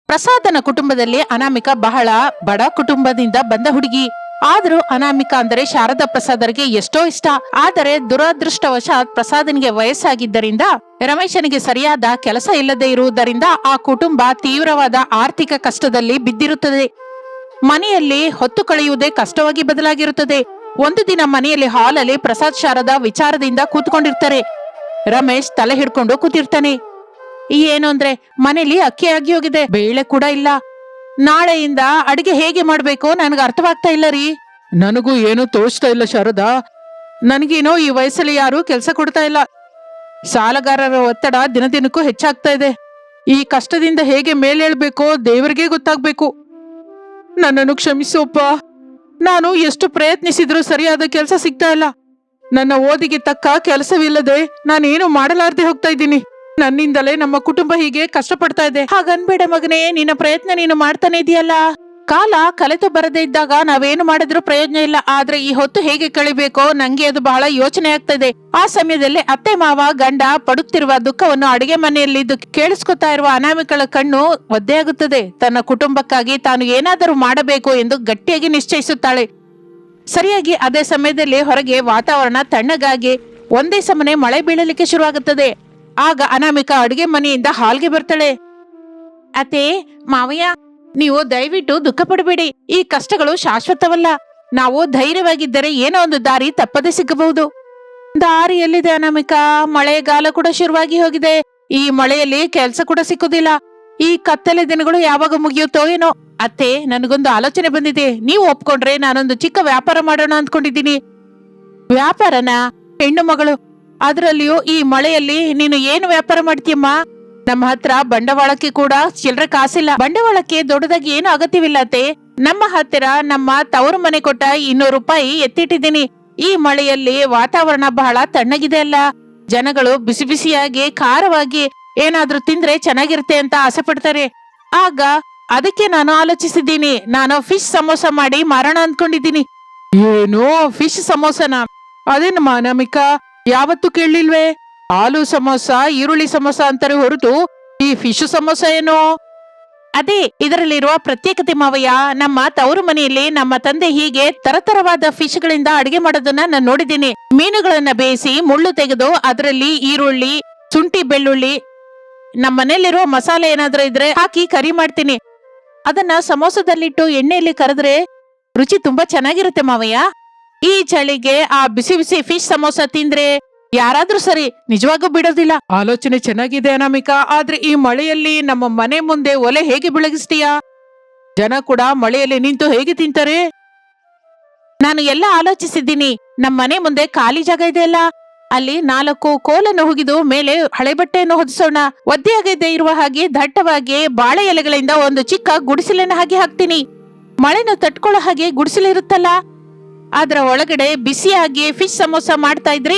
ಪ್ರಸಾದನ ಕುಟುಂಬದಲ್ಲಿ ಅನಾಮಿಕಾ ಬಹಳ ಬಡ ಕುಟುಂಬದಿಂದ ಬಂದ ಹುಡುಗಿ. ಆದ್ರೂ ಅನಾಮಿಕಾ ಅಂದರೆ ಶಾರದಾ ಪ್ರಸಾದರಿಗೆ ಎಷ್ಟೋ ಇಷ್ಟ. ಆದರೆ ದುರದೃಷ್ಟವಶಾತ್ ಪ್ರಸಾದನಿಗೆ ವಯಸ್ಸಾಗಿದ್ದರಿಂದ ರಮೇಶನಿಗೆ ಸರಿಯಾದ ಕೆಲಸ ಇಲ್ಲದೆ ಇರುವುದರಿಂದ ಆ ಕುಟುಂಬ ತೀವ್ರವಾದ ಆರ್ಥಿಕ ಕಷ್ಟದಲ್ಲಿ ಬಿದ್ದಿರುತ್ತದೆ. ಮನೆಯಲ್ಲಿ ಹೊತ್ತು ಕಳೆಯುವುದೇ ಕಷ್ಟವಾಗಿ ಬದಲಾಗಿರುತ್ತದೆ. ಒಂದು ದಿನ ಮನೆಯಲ್ಲಿ ಹಾಲಲ್ಲಿ ಪ್ರಸಾದ್ ಶಾರದಾ ವಿಚಾರದಿಂದ ಕೂತ್ಕೊಂಡಿರ್ತಾರೆ. ರಮೇಶ್ ತಲೆ ಹಿಡ್ಕೊಂಡು ಕೂತಿರ್ತಾನೆ. ಏನು ಅಂದ್ರೆ ಮನೇಲಿ ಅಕ್ಕಿ ಆಗಿ ಹೋಗಿದೆ, ಬೇಳೆ ಕೂಡ ಇಲ್ಲ. ನಾಳೆಯಿಂದ ಅಡಿಗೆ ಹೇಗೆ ಮಾಡ್ಬೇಕು ನನ್ಗೆ ಅರ್ಥವಾಗ್ತಾ ಇಲ್ಲ ರೀ. ನನಗೂ ಏನೂ ತೋಚ್ತಾ ಇಲ್ಲ ಶಾರದಾ. ನನಗೇನೋ ಈ ವಯಸ್ಸಲ್ಲಿ ಯಾರು ಕೆಲಸ ಕೊಡ್ತಾ ಇಲ್ಲ. ಸಾಲಗಾರರ ಒತ್ತಡ ದಿನದಿನಕ್ಕೂ ಹೆಚ್ಚಾಗ್ತಾ ಇದೆ. ಈ ಕಷ್ಟದಿಂದ ಹೇಗೆ ಮೇಲೇಳ್ಬೇಕೋ ದೇವರಿಗೆ ಗೊತ್ತಾಗ್ಬೇಕು. ನನ್ನನ್ನು ಕ್ಷಮಿಸೋಪ್ಪ. ನಾನು ಎಷ್ಟು ಪ್ರಯತ್ನಿಸಿದ್ರೂ ಸರಿಯಾದ ಕೆಲಸ ಸಿಗ್ತಾ ಇಲ್ಲ. ನನ್ನ ಓದಿಗೆ ತಕ್ಕ ಕೆಲಸವಿಲ್ಲದೆ ನಾನೇನು ಮಾಡಲಾರ್ದೆ ಹೋಗ್ತಾ ಇದ್ದೀನಿ. ನನ್ನಿಂದಲೇ ನಮ್ಮ ಕುಟುಂಬ ಹೀಗೆ ಕಷ್ಟಪಡ್ತಾ ಇದೆ. ಹಾಗನ್ಬೇಡ ಮಗನೇ, ನಿನ್ನ ಪ್ರಯತ್ನ ನೀನು ಮಾಡ್ತಾನೆ ಇದೆಯಲ್ಲ. ಕಾಲ ಕಲೆತು ಬರದೇ ಇದ್ದಾಗ ನಾವೇನು ಮಾಡಿದ್ರೂ ಪ್ರಯೋಜನ ಇಲ್ಲ. ಆದ್ರೆ ಈ ಹೊತ್ತು ಹೇಗೆ ಕಳಿಬೇಕೋ ನಂಗೆ ಅದು ಬಹಳ ಯೋಚನೆ ಆಗ್ತಾ ಇದೆ. ಆ ಸಮಯದಲ್ಲಿ ಅತ್ತೆ ಮಾವ ಗಂಡ ಪಡುತ್ತಿರುವ ದುಃಖವನ್ನು ಅಡಿಗೆ ಮನೆಯಲ್ಲಿದ್ದು ಕೇಳಿಸ್ಕೊತಾ ಇರುವ ಅನಾಮಿಕಳ ಕಣ್ಣು ಒದ್ದೆಯಾಗುತ್ತದೆ. ತನ್ನ ಕುಟುಂಬಕ್ಕಾಗಿ ತಾನು ಏನಾದರೂ ಮಾಡಬೇಕು ಎಂದು ಗಟ್ಟಿಯಾಗಿ ನಿಶ್ಚಯಿಸುತ್ತಾಳೆ. ಸರಿಯಾಗಿ ಅದೇ ಸಮಯದಲ್ಲಿ ಹೊರಗೆ ವಾತಾವರಣ ತಣ್ಣಗಾಗಿ ಒಂದೇ ಸಮನೆ ಮಳೆ ಬೀಳಲಿಕ್ಕೆ ಶುರುವಾಗುತ್ತದೆ. ಆಗ ಅನಾಮಿಕಾ ಅಡುಗೆ ಮನೆಯಿಂದ ಹಾಲ್ಗೆ ಬರ್ತಾಳೆ. ಅತ್ತೆ, ಮಾವಯ್ಯ, ನೀವು ದಯವಿಟ್ಟು ದುಃಖ ಪಡಬೇಡಿ. ಈ ಕಷ್ಟಗಳು ಶಾಶ್ವತವಲ್ಲ. ನಾವು ಧೈರ್ಯವಾಗಿದ್ದರೆ ಏನೋ ಒಂದು ದಾರಿ ತಪ್ಪದೆ ಸಿಗಬಹುದು. ದಾರಿ ಎಲ್ಲಿದೆ ಅನಾಮಿಕಾ? ಮಳೆಗಾಲ ಕೂಡ ಶುರುವಾಗಿ ಹೋಗಿದೆ. ಈ ಮಳೆಯಲ್ಲಿ ಕೆಲ್ಸ ಕೂಡ ಸಿಕ್ಕುದಿಲ್ಲ. ಈ ಕತ್ತಲೆ ದಿನಗಳು ಯಾವಾಗ ಮುಗಿಯುತ್ತೋ ಏನೋ. ಅತ್ತೆ, ನನಗೊಂದು ಆಲೋಚನೆ ಬಂದಿದೆ. ನೀವು ಒಪ್ಕೊಂಡ್ರೆ ನಾನೊಂದು ಚಿಕ್ಕ ವ್ಯಾಪಾರ ಮಾಡೋಣ ಅಂದ್ಕೊಂಡಿದ್ದೀನಿ. ವ್ಯಾಪಾರನ? ಹೆಣ್ಣು ಮಗಳು, ಅದರಲ್ಲಿಯೂ ಈ ಮಳೆಯಲ್ಲಿ ನೀನು ಏನು ವ್ಯಾಪಾರ ಮಾಡ್ತೀಯಮ್ಮ? ನಮ್ಮ ಹತ್ರ ಬಂಡವಾಳಕ್ಕೆ ಕೂಡ ಚಿಲ್ಲರೆ ಕಾಸಿಲ್ಲ. ಬಂಡವಾಳಕ್ಕೆ ದೊಡ್ಡದಾಗಿ ಏನು ಅಗತ್ಯವಿಲ್ಲ ಅತ್ತೆ. ನಮ್ಮ ಹತ್ತಿರ ನಮ್ಮ ತವರು ಮನೆ ಕೊಟ್ಟ 200 ರೂಪಾಯಿ ಎತ್ತಿಟ್ಟಿದ್ದೀನಿ. ಈ ಮಳೆಯಲ್ಲಿ ವಾತಾವರಣ ಬಹಳ ತಣ್ಣಗಿದೆ ಅಲ್ಲ. ಜನಗಳು ಬಿಸಿ ಬಿಸಿಯಾಗಿ ಖಾರವಾಗಿ ಏನಾದ್ರೂ ತಿಂದ್ರೆ ಚೆನ್ನಾಗಿರುತ್ತೆ ಅಂತ ಆಸೆ ಪಡ್ತಾರೆ. ಆಗ ಅದಕ್ಕೆ ನಾನು ಆಲೋಚಿಸಿದ್ದೀನಿ. ನಾನು ಫಿಶ್ ಸಮೋಸ ಮಾಡಿ ಮಾರೋಣ ಅಂದ್ಕೊಂಡಿದ್ದೀನಿ. ಏನೋ ಫಿಶ್ ಸಮೋಸನ? ಅದೇನಮ್ಮ ಅನಾಮಿಕಾ, ಯಾವತ್ತೂ ಕೇಳಲಿಲ್ವೇ? ಆಲೂ ಸಮೋಸ, ಈರುಳ್ಳಿ ಸಮೋಸ ಅಂತಾರೆ ಹೊರತು ಈ ಫಿಶ್ ಸಮೋಸ ಏನೋ? ಅದೇ ಇದರಲ್ಲಿರುವ ಪ್ರತ್ಯೇಕತೆ ಮಾವಯ್ಯ. ನಮ್ಮ ತವರು ಮನೆಯಲ್ಲಿ ನಮ್ಮ ತಂದೆ ಹೀಗೆ ತರತರವಾದ ಫಿಶ್ ಗಳಿಂದ ಅಡಿಗೆ ಮಾಡೋದನ್ನ ನಾನು ನೋಡಿದ್ದೀನಿ. ಮೀನುಗಳನ್ನ ಬೇಯಿಸಿ ಮುಳ್ಳು ತೆಗೆದು ಅದರಲ್ಲಿ ಈರುಳ್ಳಿ, ಶುಂಠಿ, ಬೆಳ್ಳುಳ್ಳಿ, ನಮ್ಮ ಮನೆಯಲ್ಲಿರುವ ಮಸಾಲೆ ಏನಾದ್ರೂ ಇದ್ರೆ ಹಾಕಿ ಕರಿ ಮಾಡ್ತೀನಿ. ಅದನ್ನ ಸಮೋಸದಲ್ಲಿಟ್ಟು ಎಣ್ಣೆಯಲ್ಲಿ ಕರೆದ್ರೆ ರುಚಿ ತುಂಬಾ ಚೆನ್ನಾಗಿರುತ್ತೆ ಮಾವಯ್ಯ. ಈ ಚಳಿಗೆ ಆ ಬಿಸಿ ಬಿಸಿ ಫಿಶ್ ಸಮೋಸ ತಿಂದ್ರೆ ಯಾರಾದ್ರೂ ಸರಿ ನಿಜವಾಗೂ ಬಿಡೋದಿಲ್ಲ. ಆಲೋಚನೆ ಚೆನ್ನಾಗಿದೆ ಅನಾಮಿಕಾ. ಆದ್ರೆ ಈ ಮಳೆಯಲ್ಲಿ ನಮ್ಮ ಮನೆ ಮುಂದೆ ಒಲೆ ಹೇಗೆ ಬೆಳಗಿಸ್ತೀಯಾ? ಜನ ಕೂಡ ಮಳೆಯಲ್ಲಿ ನಿಂತು ಹೇಗೆ ತಿಂತಾರೆ? ನಾನು ಎಲ್ಲ ಆಲೋಚಿಸಿದ್ದೀನಿ. ನಮ್ಮ ಮನೆ ಮುಂದೆ ಖಾಲಿ ಜಾಗ ಇದೆ ಅಲ್ಲ, ಅಲ್ಲಿ 4 ಕೋಲನ್ನು ಹುಗಿದು ಮೇಲೆ ಹಳೆ ಬಟ್ಟೆಯನ್ನು ಹೊದಿಸೋಣ. ಒದ್ದೆಯಾಗದೆ ಇರುವ ಹಾಗೆ ದಟ್ಟವಾಗಿ ಬಾಳೆ ಎಲೆಗಳಿಂದ ಒಂದು ಚಿಕ್ಕ ಗುಡಿಸಲಿನ ಹಾಗೆ ಹಾಕ್ತೀನಿ. ಮಳೆನ ತಟ್ಕೊಳ್ಳೋ ಹಾಗೆ ಗುಡಿಸಲಿರುತ್ತಲ್ಲ, ಅದರ ಒಳಗಡೆ ಬಿಸಿಯಾಗಿ ಫಿಶ್ ಸಮೋಸ ಮಾಡ್ತಾ ಇದ್ರೆ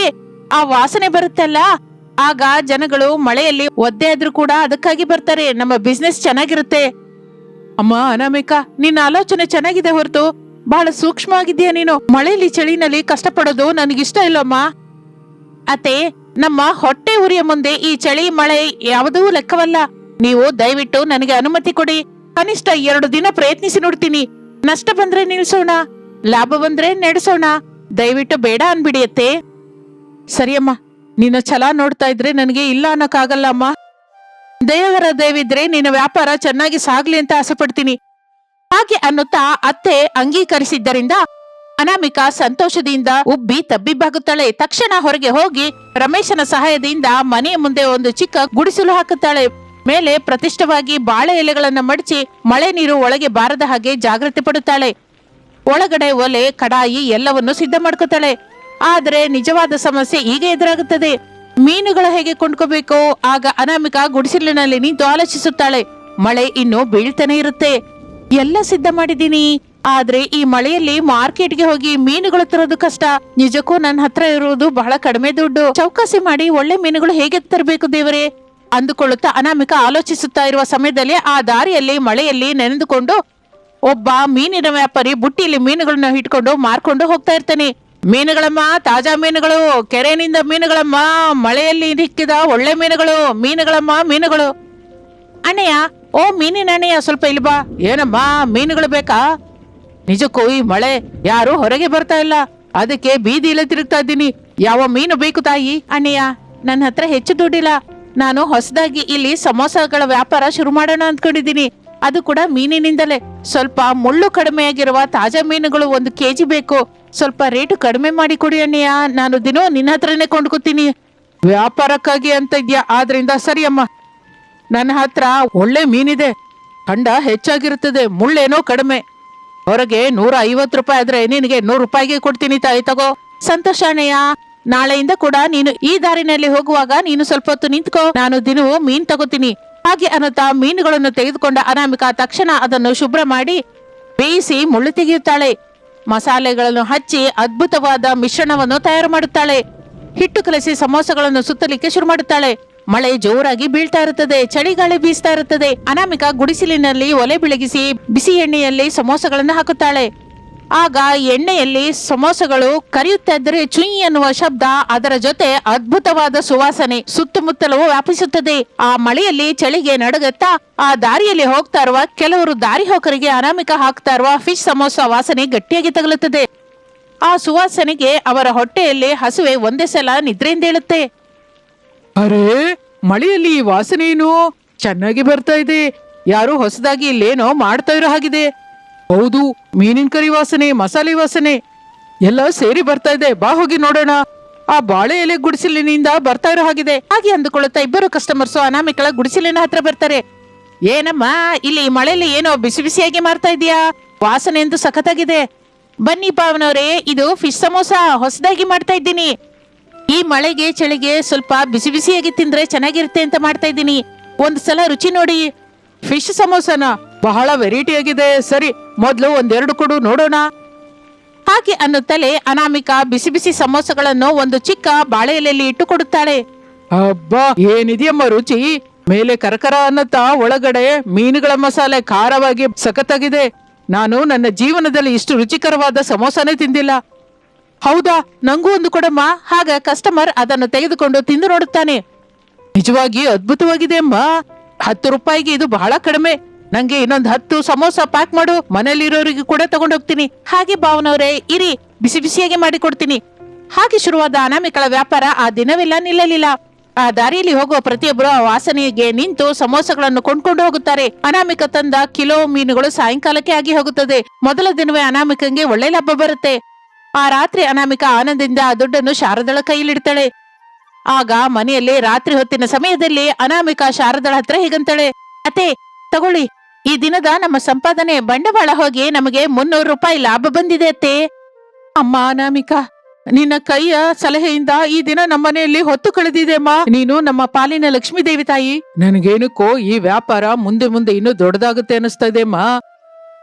ಆ ವಾಸನೆ ಬರುತ್ತಲ್ಲ. ಆಗ ಜನಗಳು ಮಳೆಯಲ್ಲಿ ಒದ್ದೆ ಆದ್ರೂ ಕೂಡ ಅದಕ್ಕಾಗಿ ಬರ್ತಾರೆ. ನಮ್ಮ ಬಿಸ್ನೆಸ್ ಚೆನ್ನಾಗಿರುತ್ತೆ. ಅಮ್ಮ ಅನಾಮಿಕಾ, ನಿನ್ನ ಆಲೋಚನೆ ಚೆನ್ನಾಗಿದೆ ಹೊರತು ಬಹಳ ಸೂಕ್ಷ್ಮ ಆಗಿದ್ಯಾ ನೀನು. ಮಳೆಯಲ್ಲಿ ಚಳಿನಲ್ಲಿ ಕಷ್ಟಪಡೋದು ನನಗಿಷ್ಟ ಇಲ್ಲಮ್ಮ. ಅತ್ತೆ, ನಮ್ಮ ಹೊಟ್ಟೆ ಉರಿಯ ಮುಂದೆ ಈ ಚಳಿ ಮಳೆ ಯಾವುದೂ ಲೆಕ್ಕವಲ್ಲ. ನೀವು ದಯವಿಟ್ಟು ನನಗೆ ಅನುಮತಿ ಕೊಡಿ. ಕನಿಷ್ಠ 2 ದಿನ ಪ್ರಯತ್ನಿಸಿ ನೋಡ್ತೀನಿ. ನಷ್ಟ ಬಂದ್ರೆ ನಿಲ್ಸೋಣ, ಲಾಭ ಬಂದ್ರೆ ನಡೆಸೋಣ. ದಯವಿಟ್ಟು ಬೇಡ ಅನ್ಬಿಡಿ ಅತ್ತೆ. ಸರಿಯಮ್ಮ, ನಿನ್ನ ಛಲ ನೋಡ್ತಾ ಇದ್ರೆ ನನಗೆ ಇಲ್ಲ ಅನ್ನಕ್ಕಾಗಲ್ಲ ಅಮ್ಮ. ದೇವರ ದಯವಿದ್ರೆ ನಿನ್ನ ವ್ಯಾಪಾರ ಚೆನ್ನಾಗಿ ಸಾಗ್ಲಿ ಅಂತ ಆಸೆ ಪಡ್ತೀನಿ. ಹಾಗೆ ಅನ್ನುತ್ತಾ ಅತ್ತೆ ಅಂಗೀಕರಿಸಿದ್ದರಿಂದ ಅನಾಮಿಕಾ ಸಂತೋಷದಿಂದ ಉಬ್ಬಿ ತಬ್ಬಿಬ್ಬಾಗುತ್ತಾಳೆ. ತಕ್ಷಣ ಹೊರಗೆ ಹೋಗಿ ರಮೇಶನ ಸಹಾಯದಿಂದ ಮನೆಯ ಮುಂದೆ ಒಂದು ಚಿಕ್ಕ ಗುಡಿಸಲು ಹಾಕುತ್ತಾಳೆ. ಮೇಲೆ ಪ್ರತಿಷ್ಠವಾಗಿ ಬಾಳೆ ಎಲೆಗಳನ್ನ ಮಡಚಿ ಮಳೆ ನೀರು ಒಳಗೆ ಬಾರದ ಹಾಗೆ ಜಾಗ್ರತೆ ಪಡುತ್ತಾಳೆ. ಒಳಗಡೆ ಒಲೆ, ಕಡಾಯಿ ಎಲ್ಲವನ್ನು ಸಿದ್ಧ ಮಾಡ್ಕೋತಾಳೆ. ಆದ್ರೆ ನಿಜವಾದ ಸಮಸ್ಯೆ ಈಗ ಎದುರಾಗುತ್ತದೆ. ಮೀನುಗಳ ಹೇಗೆ ಕೊಂಡ್ಕೋಬೇಕು? ಆಗ ಅನಾಮಿಕಾ ಗುಡಿಸಲಿನಲ್ಲಿ ನಿಂತು ಆಲೋಚಿಸುತ್ತಾಳೆ. ಮಳೆ ಇನ್ನು ಬೀಳ್ತಾನೆ ಇರುತ್ತೆ. ಎಲ್ಲ ಸಿದ್ಧ ಮಾಡಿದ್ದೀನಿ. ಆದ್ರೆ ಈ ಮಳೆಯಲ್ಲಿ ಮಾರ್ಕೆಟ್ಗೆ ಹೋಗಿ ಮೀನುಗಳು ತರೋದು ಕಷ್ಟ. ನಿಜಕ್ಕೂ ನನ್ನ ಹತ್ರ ಇರುವುದು ಬಹಳ ಕಡಿಮೆ ದುಡ್ಡು. ಚೌಕಾಸಿ ಮಾಡಿ ಒಳ್ಳೆ ಮೀನುಗಳು ಹೇಗೆ ತರಬೇಕು ದೇವರೇ ಅಂದುಕೊಳ್ಳುತ್ತಾ ಅನಾಮಿಕಾ ಆಲೋಚಿಸುತ್ತಾ ಇರುವ ಸಮಯದಲ್ಲಿ ಆ ದಾರಿಯಲ್ಲಿ ಮಳೆಯಲ್ಲಿ ನೆನೆದುಕೊಂಡು ಒಬ್ಬ ಮೀನಿನ ವ್ಯಾಪಾರಿ ಬುಟ್ಟಿಯಲ್ಲಿ ಮೀನುಗಳನ್ನ ಇಟ್ಕೊಂಡು ಮಾರ್ಕೊಂಡು ಹೋಗ್ತಾ ಇರ್ತಾನೆ. ಮೀನುಗಳಮ್ಮ, ತಾಜಾ ಮೀನುಗಳು, ಕೆರೆನಿಂದ ಮೀನುಗಳಮ್ಮ, ಮಳೆಯಲ್ಲಿ ಹಿಕ್ಕಿದ ಒಳ್ಳೆ ಮೀನುಗಳು, ಮೀನುಗಳಮ್ಮ, ಮೀನುಗಳು. ಅಣ್ಣಯ್ಯ, ಓ ಮೀನಿನ ಅಣ್ಣಯ್ಯ, ಸ್ವಲ್ಪ ಇಲ್ಲಿ ಬಾ. ಏನಮ್ಮ, ಮೀನುಗಳು ಬೇಕಾ? ನಿಜಕ್ಕೂ ಈ ಮಳೆ ಯಾರು ಹೊರಗೆ ಬರ್ತಾ ಇಲ್ಲ, ಅದಕ್ಕೆ ಬೀದಿಯಲ್ಲೇ ತಿರುಗ್ತಾ ಇದ್ದೀನಿ. ಯಾವ ಮೀನು ಬೇಕು ತಾಯಿ? ಅಣ್ಣಯ್ಯ, ನನ್ನ ಹತ್ರ ಹೆಚ್ಚು ದುಡ್ಡಿಲ್ಲ. ನಾನು ಹೊಸದಾಗಿ ಇಲ್ಲಿ ಸಮೋಸಗಳ ವ್ಯಾಪಾರ ಶುರು ಮಾಡೋಣ ಅಂದ್ಕೊಂಡಿದ್ದೀನಿ. ಅದು ಕೂಡ ಮೀನಿನಿಂದಲೇ. ಸ್ವಲ್ಪ ಮುಳ್ಳು ಕಡಿಮೆಯಾಗಿರುವ ತಾಜಾ ಮೀನುಗಳು 1 kg ಬೇಕು. ಸ್ವಲ್ಪ ರೇಟು ಕಡಿಮೆ ಮಾಡಿ ಕೊಡಿ ಅಣ್ಣಯ್ಯ. ನಾನು ದಿನೋ ನಿನ್ನ ಹತ್ರನೇ ಕೊಂಡ್ಕೊತೀನಿ. ವ್ಯಾಪಾರಕ್ಕಾಗಿ ಅಂತ ಇದ್ಯಾ? ಆದ್ರಿಂದ ಸರಿ ಅಮ್ಮ, ನನ್ನ ಹತ್ರ ಒಳ್ಳೆ ಮೀನಿದೆ. ಖಂಡ ಹೆಚ್ಚಾಗಿರುತ್ತದೆ, ಮುಳ್ಳೇನೋ ಕಡಿಮೆ. ಹೊರಗೆ 150 ರೂಪಾಯಿ ಆದ್ರೆ ನಿನಗೆ 100 ರೂಪಾಯಿಗೆ ಕೊಡ್ತೀನಿ ತಾಯಿ, ತಗೋ. ಸಂತೋಷ ಅಣ್ಣಯ್ಯ. ನಾಳೆಯಿಂದ ಕೂಡ ನೀನು ಈ ದಾರಿನಲ್ಲಿ ಹೋಗುವಾಗ ನೀನು ಸ್ವಲ್ಪ ಹೊತ್ತು ನಿಂತ್ಕೋ, ನಾನು ದಿನವೂ ಮೀನ್ ತಗೋತೀನಿ. ಹಾಗೆ ಅನ್ನುತ್ತಾ ಮೀನುಗಳನ್ನು ತೆಗೆದುಕೊಂಡ ಅನಾಮಿಕಾ ತಕ್ಷಣ ಅದನ್ನು ಶುಭ್ರ ಮಾಡಿ ಬೇಯಿಸಿ ಮುಳ್ಳು ತೆಗೆಯುತ್ತಾಳೆ. ಮಸಾಲೆಗಳನ್ನು ಹಚ್ಚಿ ಅದ್ಭುತವಾದ ಮಿಶ್ರಣವನ್ನು ತಯಾರು ಮಾಡುತ್ತಾಳೆ. ಹಿಟ್ಟು ಕಲಸಿ ಸಮೋಸಗಳನ್ನು ಸುತ್ತಲಿಕ್ಕೆ ಶುರು ಮಾಡುತ್ತಾಳೆ. ಮಳೆ ಜೋರಾಗಿ ಬೀಳ್ತಾ ಇರುತ್ತದೆ, ಚಳಿಗಾಳಿ ಬೀಸ್ತಾ ಇರುತ್ತದೆ. ಅನಾಮಿಕಾ ಗುಡಿಸಲಿನಲ್ಲಿ ಒಲೆ ಬೆಳಗಿಸಿ ಬಿಸಿ ಎಣ್ಣೆಯಲ್ಲಿ ಸಮೋಸಗಳನ್ನು ಹಾಕುತ್ತಾಳೆ. ಆಗ ಎಣ್ಣೆಯಲ್ಲಿ ಸಮೋಸಗಳು ಕರಿಯುತ್ತಾ ಇದ್ದರೆ ಚುಯಿ ಎನ್ನುವ ಶಬ್ದ, ಅದರ ಜೊತೆ ಅದ್ಭುತವಾದ ಸುವಾಸನೆ ಸುತ್ತಮುತ್ತಲೂ ವ್ಯಾಪಿಸುತ್ತದೆ. ಆ ಮಳೆಯಲ್ಲಿ ಚಳಿಗೆ ನಡುಗುತ್ತಾ ಆ ದಾರಿಯಲ್ಲಿ ಹೋಗ್ತಾ ಇರುವ ಕೆಲವರು ದಾರಿ ಹೋಕರಿಗೆ ಅನಾಮಿಕಾ ಹಾಕ್ತಾ ಇರುವ ಫಿಶ್ ಸಮೋಸ ವಾಸನೆ ಗಟ್ಟಿಯಾಗಿ ತಗುಲುತ್ತದೆ. ಆ ಸುವಾಸನೆಗೆ ಅವರ ಹೊಟ್ಟೆಯಲ್ಲಿ ಹಸುವೆ ಒಂದೇ ಸಲ ನಿದ್ರೆಯಿಂದೇಳುತ್ತೆ. ಅರೇ, ಮಳೆಯಲ್ಲಿ ಈ ವಾಸನೆ ಏನು ಚೆನ್ನಾಗಿ ಬರ್ತಾ ಇದೆ. ಯಾರು ಹೊಸದಾಗಿ ಇಲ್ಲೇನೋ ಮಾಡ್ತಾ ಇರೋ ಹಾಗಿದೆ. ಹೌದು, ಮೀನಿನ ಕರಿ ವಾಸನೆ, ಮಸಾಲೆ ವಾಸನೆ ಎಲ್ಲ ಸೇರಿ ಬರ್ತಾ ಇದೆ. ಬಾ ಹೋಗಿ ನೋಡೋಣ. ಆ ಬಾಳೆ ಎಲೆ ಗುಡಿಸಲಿನಿಂದ ಬರ್ತಾ ಇರೋ ಹಾಗಿದೆ. ಹಾಗೆ ಅಂದುಕೊಳ್ಳುತ್ತಾ ಇಬ್ಬರು ಕಸ್ಟಮರ್ಸು ಅನಾಮಿಕಳ ಗುಡಿಸಲಿನ ಹತ್ರ ಬರ್ತಾರೆ. ಏನಮ್ಮ, ಇಲ್ಲಿ ಮಳೆಯಲ್ಲಿ ಏನೋ ಬಿಸಿ ಬಿಸಿಯಾಗಿ ಮಾರ್ತಾ ಇದೀಯಾ? ವಾಸನೆ ಎಂದು ಸಖತ್ತಾಗಿದೆ. ಬನ್ನಿ ಪಾವನವರೇ, ಇದು ಫಿಶ್ ಸಮೋಸ ಹೊಸದಾಗಿ ಮಾಡ್ತಾ ಇದ್ದೀನಿ. ಈ ಮಳೆಗೆ ಚಳಿಗೆ ಸ್ವಲ್ಪ ಬಿಸಿ ಬಿಸಿಯಾಗಿ ತಿಂದ್ರೆ ಚೆನ್ನಾಗಿರುತ್ತೆ ಅಂತ ಮಾಡ್ತಾ ಇದ್ದೀನಿ. ಒಂದ್ಸಲ ರುಚಿ ನೋಡಿ. ಫಿಶ್ ಸಮೋಸನ ಬಹಳ ವೆರೈಟಿ ಆಗಿದೆ. ಸರಿ, ಮೊದ್ಲು 1-2 ಕೊಡು ನೋಡೋಣ. ಹಾಗೆ ಅನ್ನುತ್ತಲೇ ಅನಾಮಿಕಾ ಬಿಸಿ ಬಿಸಿ ಸಮೋಸಗಳನ್ನು ಒಂದು ಚಿಕ್ಕ ಬಾಳೆ ಎಲೆಯಲ್ಲಿ ಇಟ್ಟು ಕೊಡುತ್ತಾಳೆ. ಅಬ್ಬಾ, ಏನಿದೆಯಮ್ಮ ರುಚಿ! ಮೇಲೆ ಕರಕರ ಅನ್ನತ್ತಾ, ಒಳಗಡೆ ಮೀನುಗಳ ಮಸಾಲೆ ಖಾರವಾಗಿ ಸಖತ್ತಾಗಿದೆ. ನಾನು ನನ್ನ ಜೀವನದಲ್ಲಿ ಇಷ್ಟು ರುಚಿಕರವಾದ ಸಮೋಸನೇ ತಿಂದಿಲ್ಲ. ಹೌದಾ, ನಂಗೂ ಒಂದು ಕೊಡಮ್ಮ. ಹಾಗ ಕಸ್ಟಮರ್ ಅದನ್ನು ತೆಗೆದುಕೊಂಡು ತಿಂದು ನೋಡುತ್ತಾನೆ. ನಿಜವಾಗಿ ಅದ್ಭುತವಾಗಿದೆ ಅಮ್ಮ. 10 ರೂಪಾಯಿಗೆ ಇದು ಬಹಳ ಕಡಿಮೆ. ನಂಗೆ ಇನ್ನೊಂದು 10 ಸಮೋಸ ಪ್ಯಾಕ್ ಮಾಡು, ಮನೇಲಿರೋರಿಗೆ ಕೂಡ ತಗೊಂಡೋಗ್ತೀನಿ. ಹಾಗೆ ಭಾವನವರೇ ಇರಿ, ಬಿಸಿ ಬಿಸಿಯಾಗಿ ಮಾಡಿ ಕೊಡ್ತೀನಿ. ಹಾಗೆ ಶುರುವಾದ ಅನಾಮಿಕಳ ವ್ಯಾಪಾರ ಆ ದಿನವೆಲ್ಲ ನಿಲ್ಲಲಿಲ್ಲ. ಆ ದಾರಿಯಲ್ಲಿ ಹೋಗುವ ಪ್ರತಿಯೊಬ್ಬರು ಆ ವಾಸನೆಗೆ ನಿಂತು ಸಮೋಸಗಳನ್ನು ಕೊಂಡ್ಕೊಂಡು ಹೋಗುತ್ತಾರೆ. ಅನಾಮಿಕ ತಂದ ಕಿಲೋ ಮೀನುಗಳು ಸಾಯಂಕಾಲಕ್ಕೆ ಆಗಿ ಹೋಗುತ್ತದೆ. ಮೊದಲ ದಿನವೇ ಅನಾಮಿಕಂಗೆ ಒಳ್ಳೆ ಲಾಭ ಬರುತ್ತೆ. ಆ ರಾತ್ರಿ ಅನಾಮಿಕಾ ಆನಂದದಿಂದ ಆ ದುಡ್ಡನ್ನು ಶಾರದಳ ಕೈಯಲ್ಲಿಡ್ತಾಳೆ. ಆಗ ಮನೆಯಲ್ಲಿ ರಾತ್ರಿ ಹೊತ್ತಿನ ಸಮಯದಲ್ಲಿ ಅನಾಮಿಕಾ ಶಾರದಳ ಹತ್ರ ಹೀಗಂತಾಳೆ. ಅತ್ತೆ, ತಗೊಳ್ಳಿ, ಈ ದಿನದ ನಮ್ಮ ಸಂಪಾದನೆ ಬಂಡವಾಳ ಹೋಗಿ ನಮಗೆ 300 ರೂಪಾಯಿ ಲಾಭ ಬಂದಿದೆ ಅತ್ತೆ. ಅಮ್ಮ ಅನಾಮಿಕಾ, ನಿನ್ನ ಕೈಯ ಸಲಹೆಯಿಂದ ಈ ದಿನ ನಮ್ಮನೆಯಲ್ಲಿ ಹೊತ್ತು ಕಳೆದಿದೆ ಅಮ್ಮ. ನೀನು ನಮ್ಮ ಪಾಲಿನ ಲಕ್ಷ್ಮೀ ದೇವಿ ತಾಯಿ. ನನಗೇನಕ್ಕೋ ಈ ವ್ಯಾಪಾರ ಮುಂದೆ ಮುಂದೆ ಇನ್ನೂ ದೊಡ್ಡದಾಗುತ್ತೆ ಅನಿಸ್ತಾ ಇದೆ ಅಮ್ಮ.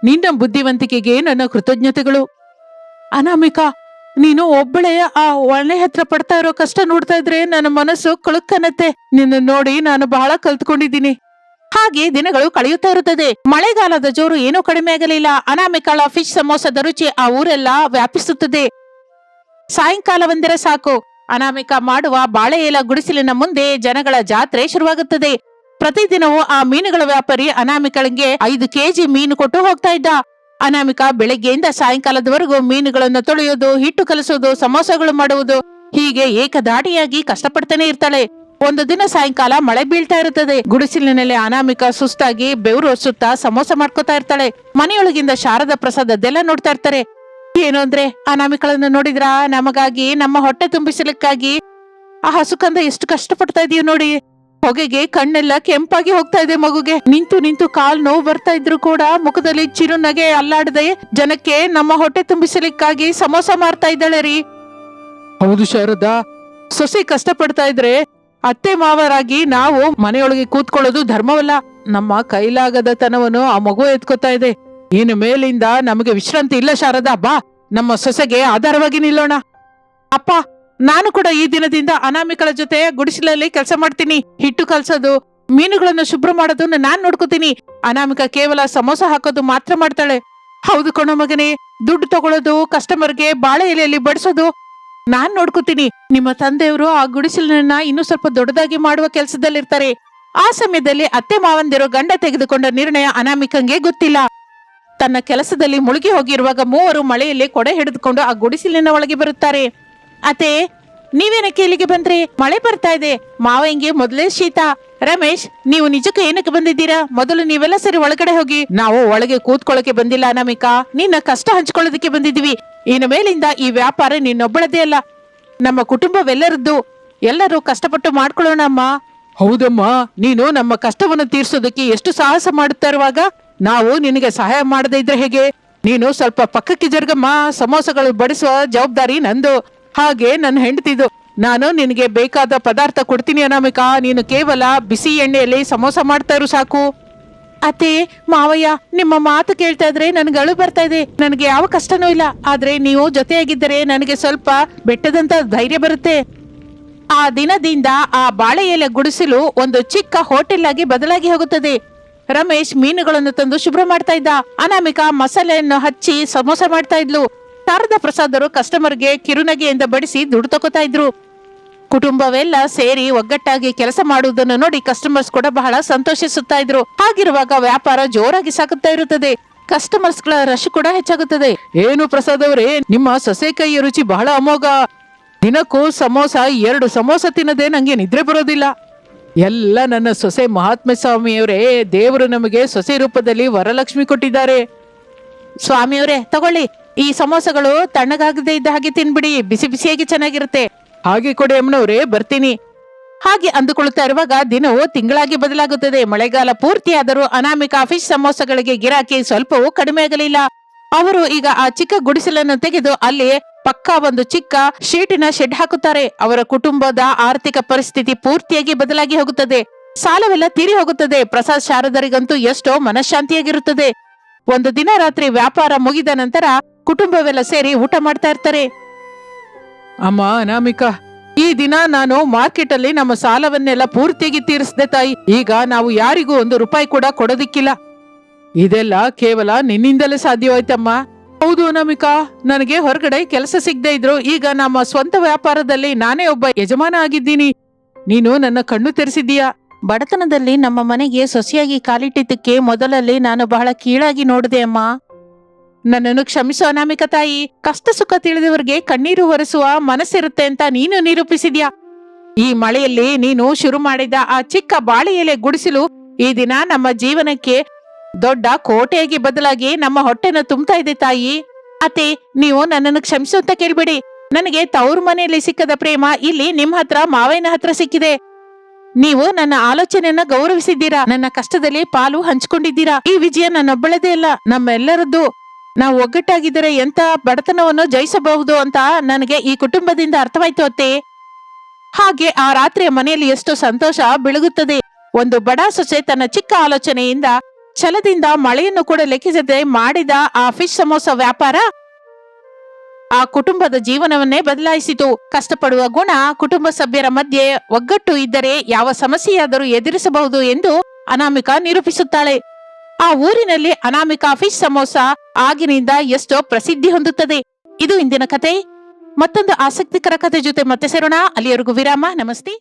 ನಿನ್ನ ಬುದ್ಧಿವಂತಿಕೆಗೆ ನನ್ನ ಕೃತಜ್ಞತೆಗಳು. ಅನಾಮಿಕಾ, ನೀನು ಒಬ್ಬಳೇ ಆ ಒಳ್ಳೆ ಹತ್ರ ಪಡ್ತಾ ಇರೋ ಕಷ್ಟ ನೋಡ್ತಾ ಇದ್ರೆ ನನ್ನ ಮನಸ್ಸು ಕಳುಕ್ಕನತ್ತೆ. ನಿನ್ನ ನೋಡಿ ನಾನು ಬಹಳ ಕಲ್ತ್ಕೊಂಡಿದ್ದೀನಿ. ಹಾಗೆ ದಿನಗಳು ಕಳೆಯುತ್ತಾ ಇರುತ್ತದೆ. ಮಳೆಗಾಲದ ಜೋರು ಏನೂ ಕಡಿಮೆ ಆಗಲಿಲ್ಲ. ಅನಾಮಿಕಳ ಫಿಶ್ ಸಮೋಸದ ರುಚಿ ಆ ಊರೆಲ್ಲ ವ್ಯಾಪಿಸುತ್ತದೆ. ಸಾಯಂಕಾಲವೆಂದರೆ ಸಾಕು, ಅನಾಮಿಕಾ ಮಾಡುವ ಬಾಳೆ ಎಲೆ ಗುಡಿಸಲಿನ ಮುಂದೆ ಜನಗಳ ಜಾತ್ರೆ ಶುರುವಾಗುತ್ತದೆ. ಪ್ರತಿದಿನವೂ ಆ ಮೀನುಗಳ ವ್ಯಾಪಾರಿ ಅನಾಮಿಕಳಿಗೆ 5 kg ಮೀನು ಕೊಟ್ಟು ಹೋಗ್ತಾ ಇದ್ದ. ಅನಾಮಿಕಾ ಬೆಳಗ್ಗೆಯಿಂದ ಸಾಯಂಕಾಲದವರೆಗೂ ಮೀನುಗಳನ್ನು ತೊಳೆಯೋದು, ಹಿಟ್ಟು ಕಲಸೋದು, ಸಮೋಸಗಳು ಮಾಡುವುದು, ಹೀಗೆ ಏಕದಾಟಿಯಾಗಿ ಕಷ್ಟಪಡ್ತಾನೆ ಇರ್ತಾಳೆ. ಒಂದು ದಿನ ಸಾಯಂಕಾಲ ಮಳೆ ಬೀಳ್ತಾ ಇರುತ್ತದೆ. ಗುಡಿಸಲಿನಲ್ಲಿ ಅನಾಮಿಕಾ ಸುಸ್ತಾಗಿ ಬೆವರು ಒಸುತ್ತಾ ಸಮೋಸ ಮಾಡ್ಕೋತಾ ಇರ್ತಾಳೆ. ಮನೆಯೊಳಗಿಂದ ಶಾರದಾ ಪ್ರಸಾದ್ ಅದೆಲ್ಲ ನೋಡ್ತಾ ಇರ್ತಾರೆ. ಏನು ಅಂದ್ರೆ, ಅನಾಮಿಕಳನ್ನು ನೋಡಿದ್ರ, ನಮಗಾಗಿ, ನಮ್ಮ ಹೊಟ್ಟೆ ತುಂಬಿಸಲಿಕ್ಕಾಗಿ ಆ ಹಸುಕಂದ ಎಷ್ಟು ಕಷ್ಟಪಡ್ತಾ ಇದೀಯ ನೋಡಿ. ಹೊಗೆಗೆ ಕಣ್ಣೆಲ್ಲ ಕೆಂಪಾಗಿ ಹೋಗ್ತಾ ಇದೆ ಮಗುಗೆ. ನಿಂತು ನಿಂತು ಕಾಲ್ ನೋವು ಬರ್ತಾ ಇದ್ರು ಕೂಡ ಮುಖದಲ್ಲಿ ಚಿರುನಗೆ ಅಲ್ಲಾಡದೆ ಜನಕ್ಕೆ ನಮ್ಮ ಹೊಟ್ಟೆ ತುಂಬಿಸಲಿಕ್ಕಾಗಿ ಸಮೋಸ ಮಾರ್ತಾ ಇದ್ದಾಳೆ ರೀ. ಹೌದು ಶಾರದಾ, ಸೊಸೆ ಕಷ್ಟಪಡ್ತಾ ಇದ್ರೆ ಅತ್ತೆ ಮಾವರಾಗಿ ನಾವು ಮನೆಯೊಳಗೆ ಕೂತ್ಕೊಳ್ಳೋದು ಧರ್ಮವಲ್ಲ. ನಮ್ಮ ಕೈಲಾಗದ ತನವನ್ನು ಆ ಮಗು ಎತ್ಕೋತಾ ಇದೆ. ಇನ್ನು ಮೇಲಿಂದ ನಮಗೆ ವಿಶ್ರಾಂತಿ ಇಲ್ಲ ಶಾರದಾ. ಬಾ, ನಮ್ಮ ಸೊಸೆಗೆ ಆಧಾರವಾಗಿ ನಿಲ್ಲೋಣ. ಅಪ್ಪ, ನಾನು ಕೂಡ ಈ ದಿನದಿಂದ ಅನಾಮಿಕಳ ಜೊತೆ ಗುಡಿಸಲಲ್ಲಿ ಕೆಲಸ ಮಾಡ್ತೀನಿ. ಹಿಟ್ಟು ಕಲ್ಸೋದು, ಮೀನುಗಳನ್ನು ಶುಭ್ರ ಮಾಡೋದನ್ನ ನಾನ್ ನೋಡ್ಕೋತೀನಿ. ಅನಾಮಿಕ ಕೇವಲ ಸಮೋಸ ಹಾಕೋದು ಮಾತ್ರ ಮಾಡ್ತಾಳೆ. ಹೌದು ಕಣೋ ಮಗನೇ, ದುಡ್ಡು ತಗೊಳ್ಳೋದು, ಕಸ್ಟಮರ್ಗೆ ಬಾಳೆ ಎಲೆಯಲ್ಲಿ ಬಡಿಸೋದು ನಾನ್ ನೋಡ್ಕೋತೀನಿ. ನಿಮ್ಮ ತಂದೆಯವರು ಆ ಗುಡಿಸಲನ್ನ ಇನ್ನೂ ಸ್ವಲ್ಪ ದೊಡ್ಡದಾಗಿ ಮಾಡುವ ಕೆಲಸದಲ್ಲಿರ್ತಾರೆ. ಆ ಸಮಯದಲ್ಲಿ ಅತ್ತೆ ಮಾವಂದಿರು ಗಂಡ ತೆಗೆದುಕೊಂಡ ನಿರ್ಣಯ ಅನಾಮಿಕಂಗೆ ಗೊತ್ತಿಲ್ಲ. ತನ್ನ ಕೆಲಸದಲ್ಲಿ ಮುಳುಗಿ ಹೋಗಿರುವಾಗ ಮೂವರು ಮಳೆಯಲ್ಲಿ ಕೊಡೆ ಹಿಡಿದುಕೊಂಡು ಆ ಗುಡಿಸಲಿನ ಒಳಗೆ ಬರುತ್ತಾರೆ. ಅತ್ತೆ, ನೀವೇನಕ್ಕೆ ಇಲ್ಲಿಗೆ ಬಂದ್ರಿ? ಮಳೆ ಬರ್ತಾ ಇದೆ, ಮಾವಂಗೆ ಮೊದಲೇ ಶೀತ. ರಮೇಶ್, ನೀವು ನಿಜಕ್ಕೂ ಏನಕ್ಕೆ ಬಂದಿದ್ದೀರಾ? ಮೊದಲು ನೀವೆಲ್ಲ ಸರಿ ಒಳಗಡೆ ಹೋಗಿ. ನಾವು ಒಳಗೆ ಕೂತ್ಕೊಳ್ಳಕ್ಕೆ ಬಂದಿಲ್ಲ ಅನಾಮಿಕಾ, ನಿನ್ನ ಕಷ್ಟ ಹಂಚ್ಕೊಳ್ಳೋದಕ್ಕೆ ಬಂದಿದ್ದೀವಿ. ಇನ್ನು ಮೇಲಿಂದ ಈ ವ್ಯಾಪಾರ ನಿನ್ನೊಬ್ಬಳದೇ ಅಲ್ಲ, ನಮ್ಮ ಕುಟುಂಬವೆಲ್ಲರದ್ದು. ಎಲ್ಲರೂ ಕಷ್ಟಪಟ್ಟು ಮಾಡ್ಕೊಳ್ಳೋಣಮ್ಮ. ಹೌದಮ್ಮ, ನೀನು ನಮ್ಮ ಕಷ್ಟವನ್ನು ತೀರ್ಸೋದಕ್ಕೆ ಎಷ್ಟು ಸಾಹಸ ಮಾಡುತ್ತಾ ಇರುವಾಗ ನಾವು ನಿನಗೆ ಸಹಾಯ ಮಾಡದೇ ಇದ್ರೆ ಹೇಗೆ? ನೀನು ಸ್ವಲ್ಪ ಪಕ್ಕಕ್ಕೆ ಜರುಗಮ್ಮ. ಸಮೋಸಗಳು ಬಡಿಸುವ ಜವಾಬ್ದಾರಿ ನಂದು, ಹಾಗೆ ನನ್ನ ಹೆಂಡತಿದು. ನಾನು ನಿನಗೆ ಬೇಕಾದ ಪದಾರ್ಥ ಕೊಡ್ತೀನಿ ಅನಾಮಿಕಾ, ನೀನು ಕೇವಲ ಬಿಸಿ ಎಣ್ಣೆಯಲ್ಲಿ ಸಮೋಸ ಮಾಡ್ತಾ ಇರು ಸಾಕು. ಅತ್ತೆ, ಮಾವಯ್ಯ, ನಿಮ್ಮ ಮಾತು ಕೇಳ್ತಾ ಇದ್ರೆ ನನಗೆ ಅಳು ಬರ್ತಾ ಇದೆ. ನನಗೆ ಯಾವ ಕಷ್ಟನೂ ಇಲ್ಲ, ಆದ್ರೆ ನೀವು ಜೊತೆಯಾಗಿದ್ದರೆ ನನಗೆ ಸ್ವಲ್ಪ ಬೆಟ್ಟದಂತ ಧೈರ್ಯ ಬರುತ್ತೆ. ಆ ದಿನದಿಂದ ಆ ಬಾಳೆ ಎಲೆ ಗುಡಿಸಲು ಒಂದು ಚಿಕ್ಕ ಹೋಟೆಲ್ ಆಗಿ ಬದಲಾಗಿ ಹೋಗುತ್ತದೆ. ರಮೇಶ್ ಮೀನುಗಳನ್ನು ತಂದು ಶುಭ್ರ ಮಾಡ್ತಾ ಇದ್ದ, ಅನಾಮಿಕಾ ಮಸಾಲೆಯನ್ನು ಹಚ್ಚಿ ಸಮೋಸ ಮಾಡ್ತಾ ಇದ್ಲು. ಶಾರದಾ ಪ್ರಸಾದರು ಕಸ್ಟಮರ್ಗೆ ಕಿರುನಗೆಯಿಂದ ಬಡಿಸಿ ದುಡ್ಡು ತಗೋತಾ ಇದ್ರು. ಕುಟುಂಬವೆಲ್ಲ ಸೇರಿ ಒಗ್ಗಟ್ಟಾಗಿ ಕೆಲಸ ಮಾಡುವುದನ್ನು ನೋಡಿ ಕಸ್ಟಮರ್ಸ್ ಕೂಡ ಬಹಳ ಸಂತೋಷಿಸುತ್ತಾ ಇದ್ರು. ಹಾಗಿರುವಾಗ ವ್ಯಾಪಾರ ಜೋರಾಗಿ ಸಾಗುತ್ತಾ ಇರುತ್ತದೆ. ಕಸ್ಟಮರ್ಸ್ ಗಳ ರಶ್ ಕೂಡ ಹೆಚ್ಚಾಗುತ್ತದೆ. ಏನು ಪ್ರಸಾದ್ ಅವರೇ, ನಿಮ್ಮ ಸೊಸೆ ಕೈಯ ರುಚಿ ಬಹಳ ಅಮೋಘ. ದಿನಕ್ಕೂ ಸಮೋಸ 2 ಸಮೋಸ ತಿನ್ನದೆ ನಂಗೆ ನಿದ್ರೆ ಬರೋದಿಲ್ಲ. ಎಲ್ಲ ನನ್ನ ಸೊಸೆ ಮಹಾತ್ಮ ಸ್ವಾಮಿಯವರೇ, ದೇವರು ನಮಗೆ ಸೊಸೆ ರೂಪದಲ್ಲಿ ವರಲಕ್ಷ್ಮಿ ಕೊಟ್ಟಿದ್ದಾರೆ. ಸ್ವಾಮಿಯವರೇ ತಗೊಳ್ಳಿ, ಈ ಸಮೋಸಗಳು ತಣ್ಣಗಾಗದೇ ಇದ್ದ ಹಾಗೆ ತಿನ್ಬಿಡಿ, ಬಿಸಿ ಬಿಸಿಯಾಗಿ ಚೆನ್ನಾಗಿರುತ್ತೆ. ಹಾಗೆ ಕೊಡಿ ಅಮ್ಮನವ್ರೆ, ಬರ್ತೀನಿ. ಹಾಗೆ ಅಂದುಕೊಳ್ಳುತ್ತಾ ಇರುವಾಗ ದಿನವೂ ತಿಂಗಳಾಗಿ ಬದಲಾಗುತ್ತದೆ. ಮಳೆಗಾಲ ಪೂರ್ತಿ ಆದರೂ ಅನಾಮಿಕಾ ಫಿಶ್ ಸಮೋಸಗಳಿಗೆ ಗಿರಾಕಿ ಸ್ವಲ್ಪವೂ ಕಡಿಮೆ ಆಗಲಿಲ್ಲ. ಅವರು ಈಗ ಆ ಚಿಕ್ಕ ಗುಡಿಸಲನ್ನು ತೆಗೆದು ಅಲ್ಲಿ ಪಕ್ಕಾ ಒಂದು ಚಿಕ್ಕ ಶೀಟಿನ ಶೆಡ್ ಹಾಕುತ್ತಾರೆ. ಅವರ ಕುಟುಂಬದ ಆರ್ಥಿಕ ಪರಿಸ್ಥಿತಿ ಪೂರ್ತಿಯಾಗಿ ಬದಲಾಗಿ ಹೋಗುತ್ತದೆ. ಸಾಲವೆಲ್ಲ ತೀರಿ ಹೋಗುತ್ತದೆ. ಪ್ರಸಾದ್ ಶಾರದರಿಗಂತೂ ಎಷ್ಟೋ ಮನಃಶಾಂತಿಯಾಗಿರುತ್ತದೆ. ಒಂದು ದಿನ ರಾತ್ರಿ ವ್ಯಾಪಾರ ಮುಗಿದ ನಂತರ ಕುಟುಂಬವೆಲ್ಲ ಸೇರಿ ಊಟ ಮಾಡ್ತಾ ಇರ್ತಾರೆ. ಅಮ್ಮ ಅನಾಮಿಕಾ, ಈ ದಿನ ನಾನು ಮಾರ್ಕೆಟ್ ಅಲ್ಲಿ ನಮ್ಮ ಸಾಲವನ್ನೆಲ್ಲ ಪೂರ್ತಿಯಾಗಿ ತೀರಿಸಿದೆ ತಾಯಿ. ಈಗ ನಾವು ಯಾರಿಗೂ 1 ರೂಪಾಯಿ ಕೂಡ ಕೊಡೋದಿಕ್ಕಿಲ್ಲ. ಇದೆಲ್ಲ ಕೇವಲ ನಿನ್ನಿಂದಲೇ ಸಾಧ್ಯವಾಯ್ತಮ್ಮ. ಹೌದು ಅನಾಮಿಕಾ, ನನಗೆ ಹೊರಗಡೆ ಕೆಲಸ ಸಿಗದೆ ಇದ್ರು ಈಗ ನಮ್ಮ ಸ್ವಂತ ವ್ಯಾಪಾರದಲ್ಲಿ ನಾನೇ ಒಬ್ಬ ಯಜಮಾನ ಆಗಿದ್ದೀನಿ. ನೀನು ನನ್ನ ಕಣ್ಣು ತೆರೆಸಿದೀಯಾ. ಬಡತನದಲ್ಲಿ ನಮ್ಮ ಮನೆಗೆ ಸೊಸೆಯಾಗಿ ಕಾಲಿಟ್ಟಿದ್ದಕ್ಕೆ ಮೊದಲಲ್ಲಿ ನಾನು ಬಹಳ ಕೀಳಾಗಿ ನೋಡಿದೆ ಅಮ್ಮ. ನನ್ನನ್ನು ಕ್ಷಮಿಸು ಅನಾಮಿಕಾ ತಾಯಿ. ಕಷ್ಟ ಸುಖ ತಿಳಿದವರಿಗೆ ಕಣ್ಣೀರು ಒರೆಸುವ ಮನಸ್ಸಿರುತ್ತೆ ಅಂತ ನೀನು ನಿರೂಪಿಸಿದ್ಯಾ. ಈ ಮಳೆಯಲ್ಲಿ ನೀನು ಶುರು ಮಾಡಿದ ಆ ಚಿಕ್ಕ ಬಾಳೆ ಎಲೆ ಗುಡಿಸಲು ಈ ದಿನ ನಮ್ಮ ಜೀವನಕ್ಕೆ ದೊಡ್ಡ ಕೋಟೆಯಾಗಿ ಬದಲಾಗಿ ನಮ್ಮ ಹೊಟ್ಟೆನ ತುಂಬ್ತಾ ಇದೆ ತಾಯಿ. ಅತ್ತೆ, ನೀವು ನನ್ನನ್ನು ಕ್ಷಮಿಸು ಅಂತ ಕೇಳ್ಬೇಡಿ. ನನಗೆ ತವ್ರ ಮನೆಯಲ್ಲಿ ಸಿಕ್ಕದ ಪ್ರೇಮ ಇಲ್ಲಿ ನಿಮ್ ಹತ್ರ ಮಾವಯ್ಯನ ಹತ್ರ ಸಿಕ್ಕಿದೆ. ನೀವು ನನ್ನ ಆಲೋಚನೆಯನ್ನ ಗೌರವಿಸಿದ್ದೀರಾ, ನನ್ನ ಕಷ್ಟದಲ್ಲಿ ಪಾಲು ಹಂಚಿಕೊಂಡಿದ್ದೀರಾ. ಈ ವಿಜಯ ನನ್ನೊಬ್ಬಳದೇ ಅಲ್ಲ, ನಮ್ಮೆಲ್ಲರದ್ದು. ನಾವು ಒಗ್ಗಟ್ಟಾಗಿದ್ದರೆ ಎಂತ ಬಡತನವನ್ನು ಜಯಿಸಬಹುದು ಅಂತ ನನಗೆ ಈ ಕುಟುಂಬದಿಂದ ಅರ್ಥವಾಯ್ತು ಅತ್ತೆ. ಹಾಗೆ ಆ ರಾತ್ರಿಯ ಮನೆಯಲ್ಲಿ ಎಷ್ಟು ಸಂತೋಷ ಬೆಳಗುತ್ತದೆ. ಒಂದು ಬಡ ಸೊಸೆ ತನ್ನ ಚಿಕ್ಕ ಆಲೋಚನೆಯಿಂದ ಛಲದಿಂದ ಮಳೆಯನ್ನು ಕೂಡ ಲೆಕ್ಕಿಸದೆ ಮಾಡಿದ ಆ ಫಿಶ್ ಸಮೋಸ ವ್ಯಾಪಾರ ಆ ಕುಟುಂಬದ ಜೀವನವನ್ನೇ ಬದಲಾಯಿಸಿತು. ಕಷ್ಟಪಡುವ ಗುಣ ಕುಟುಂಬ ಸಭ್ಯರ ಮಧ್ಯೆ ಒಗ್ಗಟ್ಟು ಇದ್ದರೆ ಯಾವ ಸಮಸ್ಯೆಯಾದರೂ ಎದುರಿಸಬಹುದು ಎಂದು ಅನಾಮಿಕಾ ನಿರೂಪಿಸುತ್ತಾಳೆ. ಆ ಊರಿನಲ್ಲಿ ಅನಾಮಿಕಾ ಫಿಶ್ ಸಮೋಸ ಆಗಿನಿಂದ ಎಷ್ಟೋ ಪ್ರಸಿದ್ಧಿ ಹೊಂದುತ್ತದೆ. ಇದು ಇಂದಿನ ಕತೆ. ಮತ್ತೊಂದು ಆಸಕ್ತಿಕರ ಕತೆ ಜೊತೆ ಮತ್ತೆ ಸೇರೋಣ. ಅಲ್ಲಿಯವರೆಗೂ ವಿರಾಮ. ನಮಸ್ತೆ.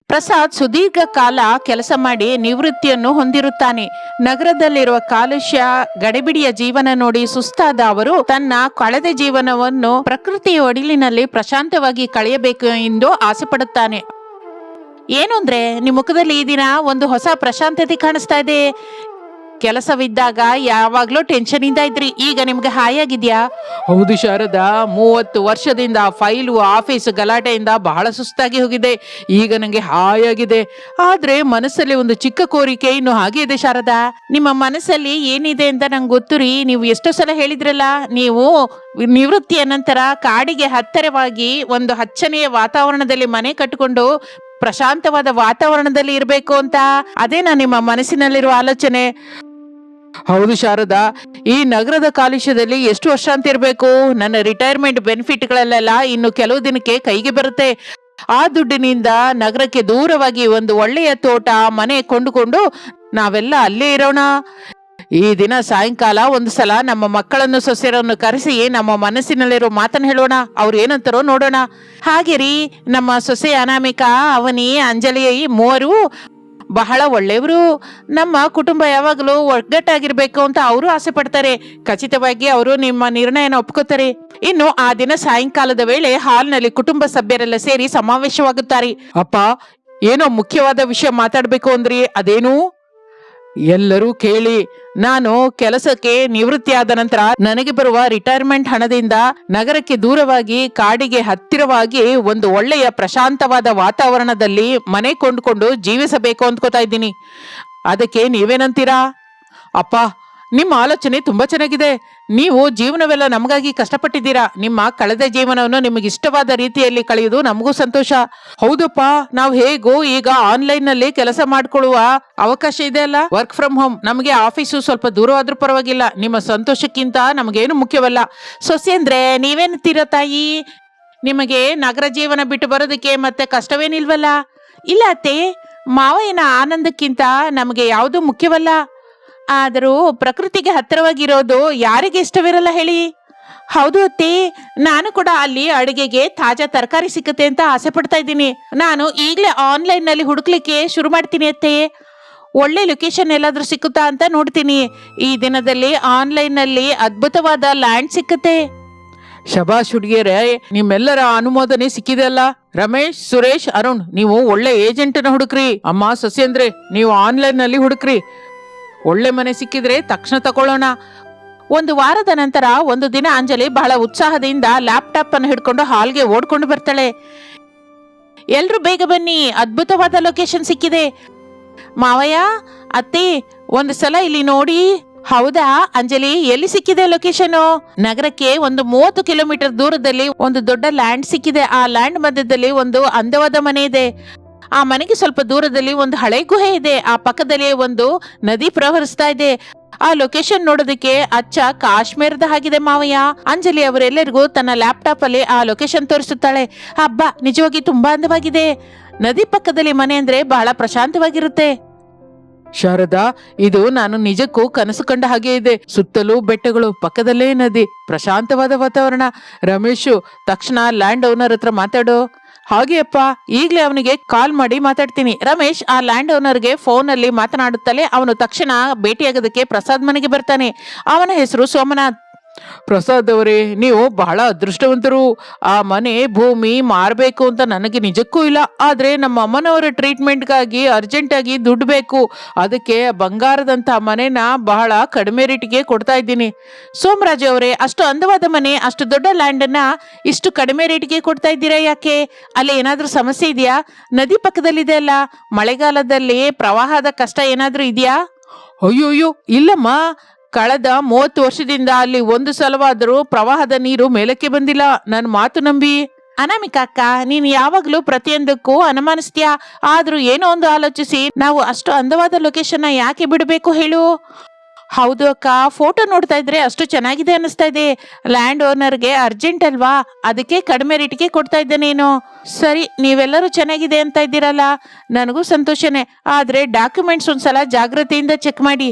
ಪ್ರಸಾದ್ ಸುದೀರ್ಘ ಕಾಲ ಕೆಲಸ ಮಾಡಿ ನಿವೃತ್ತಿಯನ್ನು ಹೊಂದಿರುತ್ತಾನೆ. ನಗರದಲ್ಲಿರುವ ಕಾಲುಷ್ಯ ಗಡಿಬಿಡಿಯ ಜೀವನ ನೋಡಿ ಸುಸ್ತಾದ ಅವರು ತನ್ನ ಕಳೆದ ಜೀವನವನ್ನು ಪ್ರಕೃತಿಯ ಒಡಿಲಿನಲ್ಲಿ ಪ್ರಶಾಂತವಾಗಿ ಕಳೆಯಬೇಕು ಎಂದು ಆಸೆ ಪಡುತ್ತಾನೆ. ಏನು ಅಂದ್ರೆ ನಿಮ್ ಮುಖದಲ್ಲಿ ಈ ದಿನ ಒಂದು ಹೊಸ ಪ್ರಶಾಂತತೆ ಕಾಣಿಸ್ತಾ ಇದೆ. ಕೆಲಸವಿದ್ದಾಗ ಯಾವಾಗ್ಲೂ ಟೆನ್ಷನ್ ಇಂದ ಇದ್ರಿ, ಈಗ ನಿಮ್ಗೆ ಹಾಯಾಗಿದ್ಯಾ? ಹೌದು ಶಾರದಾ, 30 ವರ್ಷದಿಂದ ಫೈಲು ಆಫೀಸ್ ಗಲಾಟೆಯಿಂದ ಬಹಳ ಸುಸ್ತಾಗಿ ಹೋಗಿದೆ. ಈಗ ನಂಗೆ ಹಾಯಾಗಿದೆ. ಆದ್ರೆ ಮನಸ್ಸಲ್ಲಿ ಒಂದು ಚಿಕ್ಕ ಕೋರಿಕೆ ಇನ್ನು ಹಾಗೆ ಇದೆ ಶಾರದಾ. ನಿಮ್ಮ ಮನಸ್ಸಲ್ಲಿ ಏನಿದೆ ಅಂತ ನಂಗೆ ಗೊತ್ತು ರೀ. ನೀವು ಎಷ್ಟೋ ಸಲ ಹೇಳಿದ್ರಲ್ಲ, ನೀವು ನಿವೃತ್ತಿಯ ನಂತರ ಕಾಡಿಗೆ ಹತ್ತಿರವಾಗಿ ಒಂದು ಹಚ್ಚನೆಯ ವಾತಾವರಣದಲ್ಲಿ ಮನೆ ಕಟ್ಟಿಕೊಂಡು ಪ್ರಶಾಂತವಾದ ವಾತಾವರಣದಲ್ಲಿ ಇರಬೇಕು ಅಂತ. ಅದೇನಾ ನಿಮ್ಮ ಮನಸ್ಸಿನಲ್ಲಿರುವ ಆಲೋಚನೆ? ಹೌದು ಶಾರದಾ, ಈ ನಗರದ ಕಾಲುಷ್ಯದಲ್ಲಿ ಎಷ್ಟು ವರ್ಷ ಅಂತ ಇರ್ಬೇಕು. ನನ್ನ ರಿಟೈರ್ಮೆಂಟ್ ಬೆನಿಫಿಟ್ಗಳಲ್ಲೆಲ್ಲ ಇನ್ನು ಕೆಲವು ದಿನಕ್ಕೆ ಕೈಗೆ ಬರುತ್ತೆ. ಆ ದುಡ್ಡಿನಿಂದ ನಗರಕ್ಕೆ ದೂರವಾಗಿ ಒಂದು ಒಳ್ಳೆಯ ತೋಟ ಮನೆ ಕೊಂಡುಕೊಂಡು ನಾವೆಲ್ಲ ಅಲ್ಲೇ ಇರೋಣ. ಈ ದಿನ ಸಾಯಂಕಾಲ ಒಂದು ಸಲ ನಮ್ಮ ಮಕ್ಕಳನ್ನು ಸೊಸೆಯರನ್ನು ಕರೆಸಿ ನಮ್ಮ ಮನಸ್ಸಿನಲ್ಲಿರೋ ಮಾತನ್ನ ಹೇಳೋಣ. ಅವ್ರು ಏನಂತಾರೋ ನೋಡೋಣ. ಹಾಗೆ ರೀ, ನಮ್ಮ ಸೊಸೆ ಅನಾಮಿಕಾ, ಅವನಿ, ಅಂಜಲಿ ಮೂವರು ಬಹಳ ಒಳ್ಳೆಯವರು. ನಮ್ಮ ಕುಟುಂಬ ಯಾವಾಗಲೂ ಒಗ್ಗಟ್ಟಾಗಿರ್ಬೇಕು ಅಂತ ಅವರು ಆಸೆ ಪಡ್ತಾರೆ. ಖಚಿತವಾಗಿ ಅವರು ನಿಮ್ಮ ನಿರ್ಣಯನ ಒಪ್ಕೋತಾರೆ. ಇನ್ನು ಆ ದಿನ ಸಾಯಂಕಾಲದ ವೇಳೆ ಹಾಲ್ನಲ್ಲಿ ಕುಟುಂಬ ಸಭ್ಯರೆಲ್ಲ ಸೇರಿ ಸಮಾವೇಶವಾಗುತ್ತಾರೆ. ಅಪ್ಪ, ಏನೋ ಮುಖ್ಯವಾದ ವಿಷಯ ಮಾತಾಡ್ಬೇಕು ಅಂದ್ರಿ, ಅದೇನು? ಎಲ್ಲರೂ ಕೇಳಿ. ನಾನು ಕೆಲಸಕ್ಕೆ ನಿವೃತ್ತಿಯಾದ ನಂತರ ನನಗೆ ಬರುವ ರಿಟೈರ್ಮೆಂಟ್ ಹಣದಿಂದ ನಗರಕ್ಕೆ ದೂರವಾಗಿ ಕಾಡಿಗೆ ಹತ್ತಿರವಾಗಿ ಒಂದು ಒಳ್ಳೆಯ ಪ್ರಶಾಂತವಾದ ವಾತಾವರಣದಲ್ಲಿ ಮನೆ ಕೊಂಡುಕೊಂಡು ಜೀವಿಸಬೇಕು ಅಂದ್ಕೋತಾ ಇದ್ದೀನಿ. ಅದಕ್ಕೆ ನೀವೇನಂತೀರಾ? ಅಪ್ಪ, ನಿಮ್ಮ ಆಲೋಚನೆ ತುಂಬಾ ಚೆನ್ನಾಗಿದೆ. ನೀವು ಜೀವನವೆಲ್ಲ ನಮಗಾಗಿ ಕಷ್ಟಪಟ್ಟಿದ್ದೀರಾ. ನಿಮ್ಮ ಕಳೆದ ಜೀವನವನ್ನು ನಿಮಗೆ ಇಷ್ಟವಾದ ರೀತಿಯಲ್ಲಿ ಕಳೆಯುವುದು ನಮಗೂ ಸಂತೋಷ. ಹೌದಪ್ಪ, ನಾವು ಹೇಗೋ ಈಗ ಆನ್ಲೈನ್ ನಲ್ಲಿ ಕೆಲಸ ಮಾಡ್ಕೊಳ್ಳುವ ಅವಕಾಶ ಇದೆ ಅಲ್ಲ, ವರ್ಕ್ ಫ್ರಮ್ ಹೋಮ್. ನಮಗೆ ಆಫೀಸು ಸ್ವಲ್ಪ ದೂರವಾದ್ರೂ ಪರವಾಗಿಲ್ಲ. ನಿಮ್ಮ ಸಂತೋಷಕ್ಕಿಂತ ನಮಗೇನು ಮುಖ್ಯವಲ್ಲ. ಸೊಸೆ ಅಂದ್ರೆ ನೀವೇನ್ತೀರ ತಾಯಿ? ನಿಮಗೆ ನಗರ ಜೀವನ ಬಿಟ್ಟು ಬರೋದಕ್ಕೆ ಮತ್ತೆ ಕಷ್ಟವೇನಿಲ್ವಲ್ಲ? ಇಲ್ಲ ಅತ್ತೆ, ಮಾವಯ್ಯನ ಆನಂದಕ್ಕಿಂತ ನಮಗೆ ಯಾವುದು ಮುಖ್ಯವಲ್ಲ. ಆದರೂ ಪ್ರಕೃತಿಗೆ ಹತ್ತಿರವಾಗಿರೋದು ಯಾರಿಗೆ ಇಷ್ಟವಿರಲ್ಲ ಹೇಳಿ? ಹೌದು ಅತ್ತೆ, ನಾನು ಕೂಡ ಅಲ್ಲಿ ಅಡುಗೆಗೆ ತಾಜಾ ತರಕಾರಿ ಸಿಕ್ಕತ್ತೆ ಅಂತ ಆಸೆ ಪಡ್ತಾ ಇದ್ದೀನಿ. ನಾನು ಈಗಲೇ ಆನ್ಲೈನ್ ನಲ್ಲಿ ಹುಡುಕ್ಲಿಕ್ಕೆ ಶುರು ಮಾಡ್ತೀನಿ ಅತ್ತೆ. ಒಳ್ಳೆ ಲೊಕೇಶನ್ ಎಲ್ಲಾದ್ರೂ ಸಿಕ್ಕುತ್ತಾ ಅಂತ ನೋಡ್ತೀನಿ. ಈ ದಿನದಲ್ಲಿ ಆನ್ಲೈನ್ ನಲ್ಲಿ ಅದ್ಭುತವಾದ ಲ್ಯಾಂಡ್ ಸಿಕ್ಕತ್ತೆ. ಶಬಾಷ್ ಹುಡುಗಿಯರೇ, ನಿಮ್ಮೆಲ್ಲರ ಅನುಮೋದನೆ ಸಿಕ್ಕಿದೆ ಅಲ್ಲ. ರಮೇಶ್, ಸುರೇಶ್, ಅರುಣ್, ನೀವು ಒಳ್ಳೆ ಏಜೆಂಟ್ನ ಹುಡುಕ್ರಿ. ಅಮ್ಮ ಸೊಸೆಯಂದ್ರೆ ನೀವು ಆನ್ಲೈನ್ ನಲ್ಲಿ ಹುಡುಕ್ರಿ. ಒಳ್ಳೆ ಮನೆ ಸಿಕ್ಕಿದ್ರೆ ತಕ್ಷಣ ತಗೊಳ್ಳೋಣ. ಒಂದು ವಾರದ ನಂತರ ಒಂದು ದಿನ ಅಂಜಲಿ ಬಹಳ ಉತ್ಸಾಹದಿಂದ ಲ್ಯಾಪ್ಟಾಪ್ ಅನ್ನು ಹಿಡ್ಕೊಂಡು ಹಾಲ್ಗೆ ಓಡ್ಕೊಂಡು ಬರ್ತಾಳೆ. ಎಲ್ರು ಬೇಗ ಬನ್ನಿ, ಅದ್ಭುತವಾದ ಲೊಕೇಶನ್ ಸಿಕ್ಕಿದೆ. ಮಾವಯ್ಯ, ಅತ್ತೆ, ಒಂದು ಸಲ ಇಲ್ಲಿ ನೋಡಿ. ಹೌದಾ ಅಂಜಲಿ, ಎಲ್ಲಿ ಸಿಕ್ಕಿದೆ ಲೊಕೇಶನ್? ನಗರಕ್ಕೆ ಒಂದು 30 ಕಿಲೋಮೀಟರ್ ದೂರದಲ್ಲಿ ಒಂದು ದೊಡ್ಡ ಲ್ಯಾಂಡ್ ಸಿಕ್ಕಿದೆ. ಆ ಲ್ಯಾಂಡ್ ಮಧ್ಯದಲ್ಲಿ ಒಂದು ಅಂದವಾದ ಮನೆ ಇದೆ. ಆ ಮನೆಗೆ ಸ್ವಲ್ಪ ದೂರದಲ್ಲಿ ಒಂದು ಹಳೆ ಗುಹೆ ಇದೆ. ಆ ಪಕ್ಕದಲ್ಲಿ ಒಂದು ನದಿ ಪ್ರವಹಿಸ್ತಾ ಇದೆ. ಆ ಲೊಕೇಶನ್ ನೋಡೋದಕ್ಕೆ ಅಚ್ಚ ಕಾಶ್ಮೀರದ ಹಾಗಿದೆ ಮಾವಯ್ಯ. ಅಂಜಲಿ ಅವರೆಲ್ಲರಿಗೂ ತನ್ನ ಲ್ಯಾಪ್ಟಾಪ್ ಅಲ್ಲಿ ಆ ಲೊಕೇಶನ್ ತೋರಿಸುತ್ತಾಳೆ. ಹಬ್ಬ, ನಿಜವಾಗಿ ತುಂಬಾ ಅಂದವಾಗಿದೆ. ನದಿ ಪಕ್ಕದಲ್ಲಿ ಮನೆ ಅಂದ್ರೆ ಬಹಳ ಪ್ರಶಾಂತವಾಗಿರುತ್ತೆ. ಶಾರದಾ, ಇದು ನಾನು ನಿಜಕ್ಕೂ ಕನಸು ಕಂಡ ಹಾಗೆ ಇದೆ. ಸುತ್ತಲೂ ಬೆಟ್ಟಗಳು, ಪಕ್ಕದಲ್ಲೇ ನದಿ, ಪ್ರಶಾಂತವಾದ ವಾತಾವರಣ. ರಮೇಶು, ತಕ್ಷಣ ಲ್ಯಾಂಡ್ ಓನರ್ ಹತ್ರ ಮಾತಾಡು. ಹಾಗೆಯಪ್ಪ, ಈಗಲೇ ಅವನಿಗೆ ಕಾಲ್ ಮಾಡಿ ಮಾತಾಡ್ತೀನಿ. ರಮೇಶ್ ಆ ಲ್ಯಾಂಡ್ ಓನರ್ಗೆ ಫೋನ್ ಅಲ್ಲಿ ಮಾತನಾಡುತ್ತಲೇ ಅವನು ತಕ್ಷಣ ಭೇಟಿಯಾಗೋದಕ್ಕೆ ಪ್ರಸಾದ್ ಮನೆಗೆ ಬರ್ತಾನೆ. ಅವನ ಹೆಸರು ಸೋಮನಾಥ್. ಪ್ರಸಾದ್ ಅವರೇ, ನೀವು ಬಹಳ ಅದೃಷ್ಟವಂತರು. ಆ ಮನೆ ಭೂಮಿ ಮಾರಬೇಕು ಅಂತ ನನಗೆ ನಿಜಕ್ಕೂ ಇಲ್ಲ. ಆದ್ರೆ ನಮ್ಮ ಅಮ್ಮನವರ ಟ್ರೀಟ್ಮೆಂಟ್ಗಾಗಿ ಅರ್ಜೆಂಟ್ ಆಗಿ ದುಡ್ಡು ಬೇಕು. ಅದಕ್ಕೆ ಬಂಗಾರದಂತ ಮನೆನ ಬಹಳ ಕಡಿಮೆ ರೇಟಿಗೆ ಕೊಡ್ತಾ ಇದ್ದೀನಿ. ಸೋಮರಾಜ್ ಅವರೇ, ಅಷ್ಟು ಅಂದವಾದ ಮನೆ, ಅಷ್ಟು ದೊಡ್ಡ ಲ್ಯಾಂಡ್ ಅನ್ನ ಇಷ್ಟು ಕಡಿಮೆ ರೇಟಿಗೆ ಕೊಡ್ತಾ ಇದ್ದೀರಾ? ಯಾಕೆ? ಅಲ್ಲಿ ಏನಾದ್ರೂ ಸಮಸ್ಯೆ ಇದೆಯಾ? ನದಿ ಪಕ್ಕದಲ್ಲಿದೆ ಅಲ್ಲ, ಮಳೆಗಾಲದಲ್ಲಿ ಪ್ರವಾಹದ ಕಷ್ಟ ಏನಾದ್ರೂ ಇದೆಯಾ? ಅಯ್ಯೋಯ್ಯೋ, ಇಲ್ಲಮ್ಮ. ಕಳೆದ 30 ವರ್ಷದಿಂದ ಅಲ್ಲಿ ಒಂದು ಸಲವಾದರೂ ಪ್ರವಾಹದ ನೀರು ಮೇಲಕ್ಕೆ ಬಂದಿಲ್ಲ. ನನ್ನ ಮಾತು ನಂಬಿ. ಅನಾಮಿಕಾ ಅಕ್ಕ, ನೀನು ಯಾವಾಗ್ಲೂ ಪ್ರತಿಯೊಂದಕ್ಕೂ ಅನುಮಾನಿಸ್ತೀಯಾ. ಆದ್ರೂ ಏನೋ ಒಂದು ಆಲೋಚಿಸಿ ನಾವು ಅಷ್ಟು ಅಂದವಾದ ಲೊಕೇಶನ್ ಯಾಕೆ ಬಿಡಬೇಕು ಹೇಳು? ಹೌದು ಅಕ್ಕ, ಫೋಟೋ ನೋಡ್ತಾ ಇದ್ರೆ ಅಷ್ಟು ಚೆನ್ನಾಗಿದೆ ಅನಿಸ್ತಾ ಇದೆ. ಲ್ಯಾಂಡ್ ಓನರ್ಗೆ ಅರ್ಜೆಂಟ್ ಅಲ್ವಾ, ಅದಕ್ಕೆ ಕಡಿಮೆ ರೇಟಿಗೆ ಕೊಡ್ತಾ ಇದ್ದೆ ನೀನು. ಸರಿ, ನೀವೆಲ್ಲರೂ ಚೆನ್ನಾಗಿದೆ ಅಂತ ಇದ್ದೀರಲ್ಲ, ನನಗೂ ಸಂತೋಷನೇ. ಆದ್ರೆ ಡಾಕ್ಯುಮೆಂಟ್ಸ್ ಒಂದ್ಸಲ ಜಾಗ್ರತೆಯಿಂದ ಚೆಕ್ ಮಾಡಿ.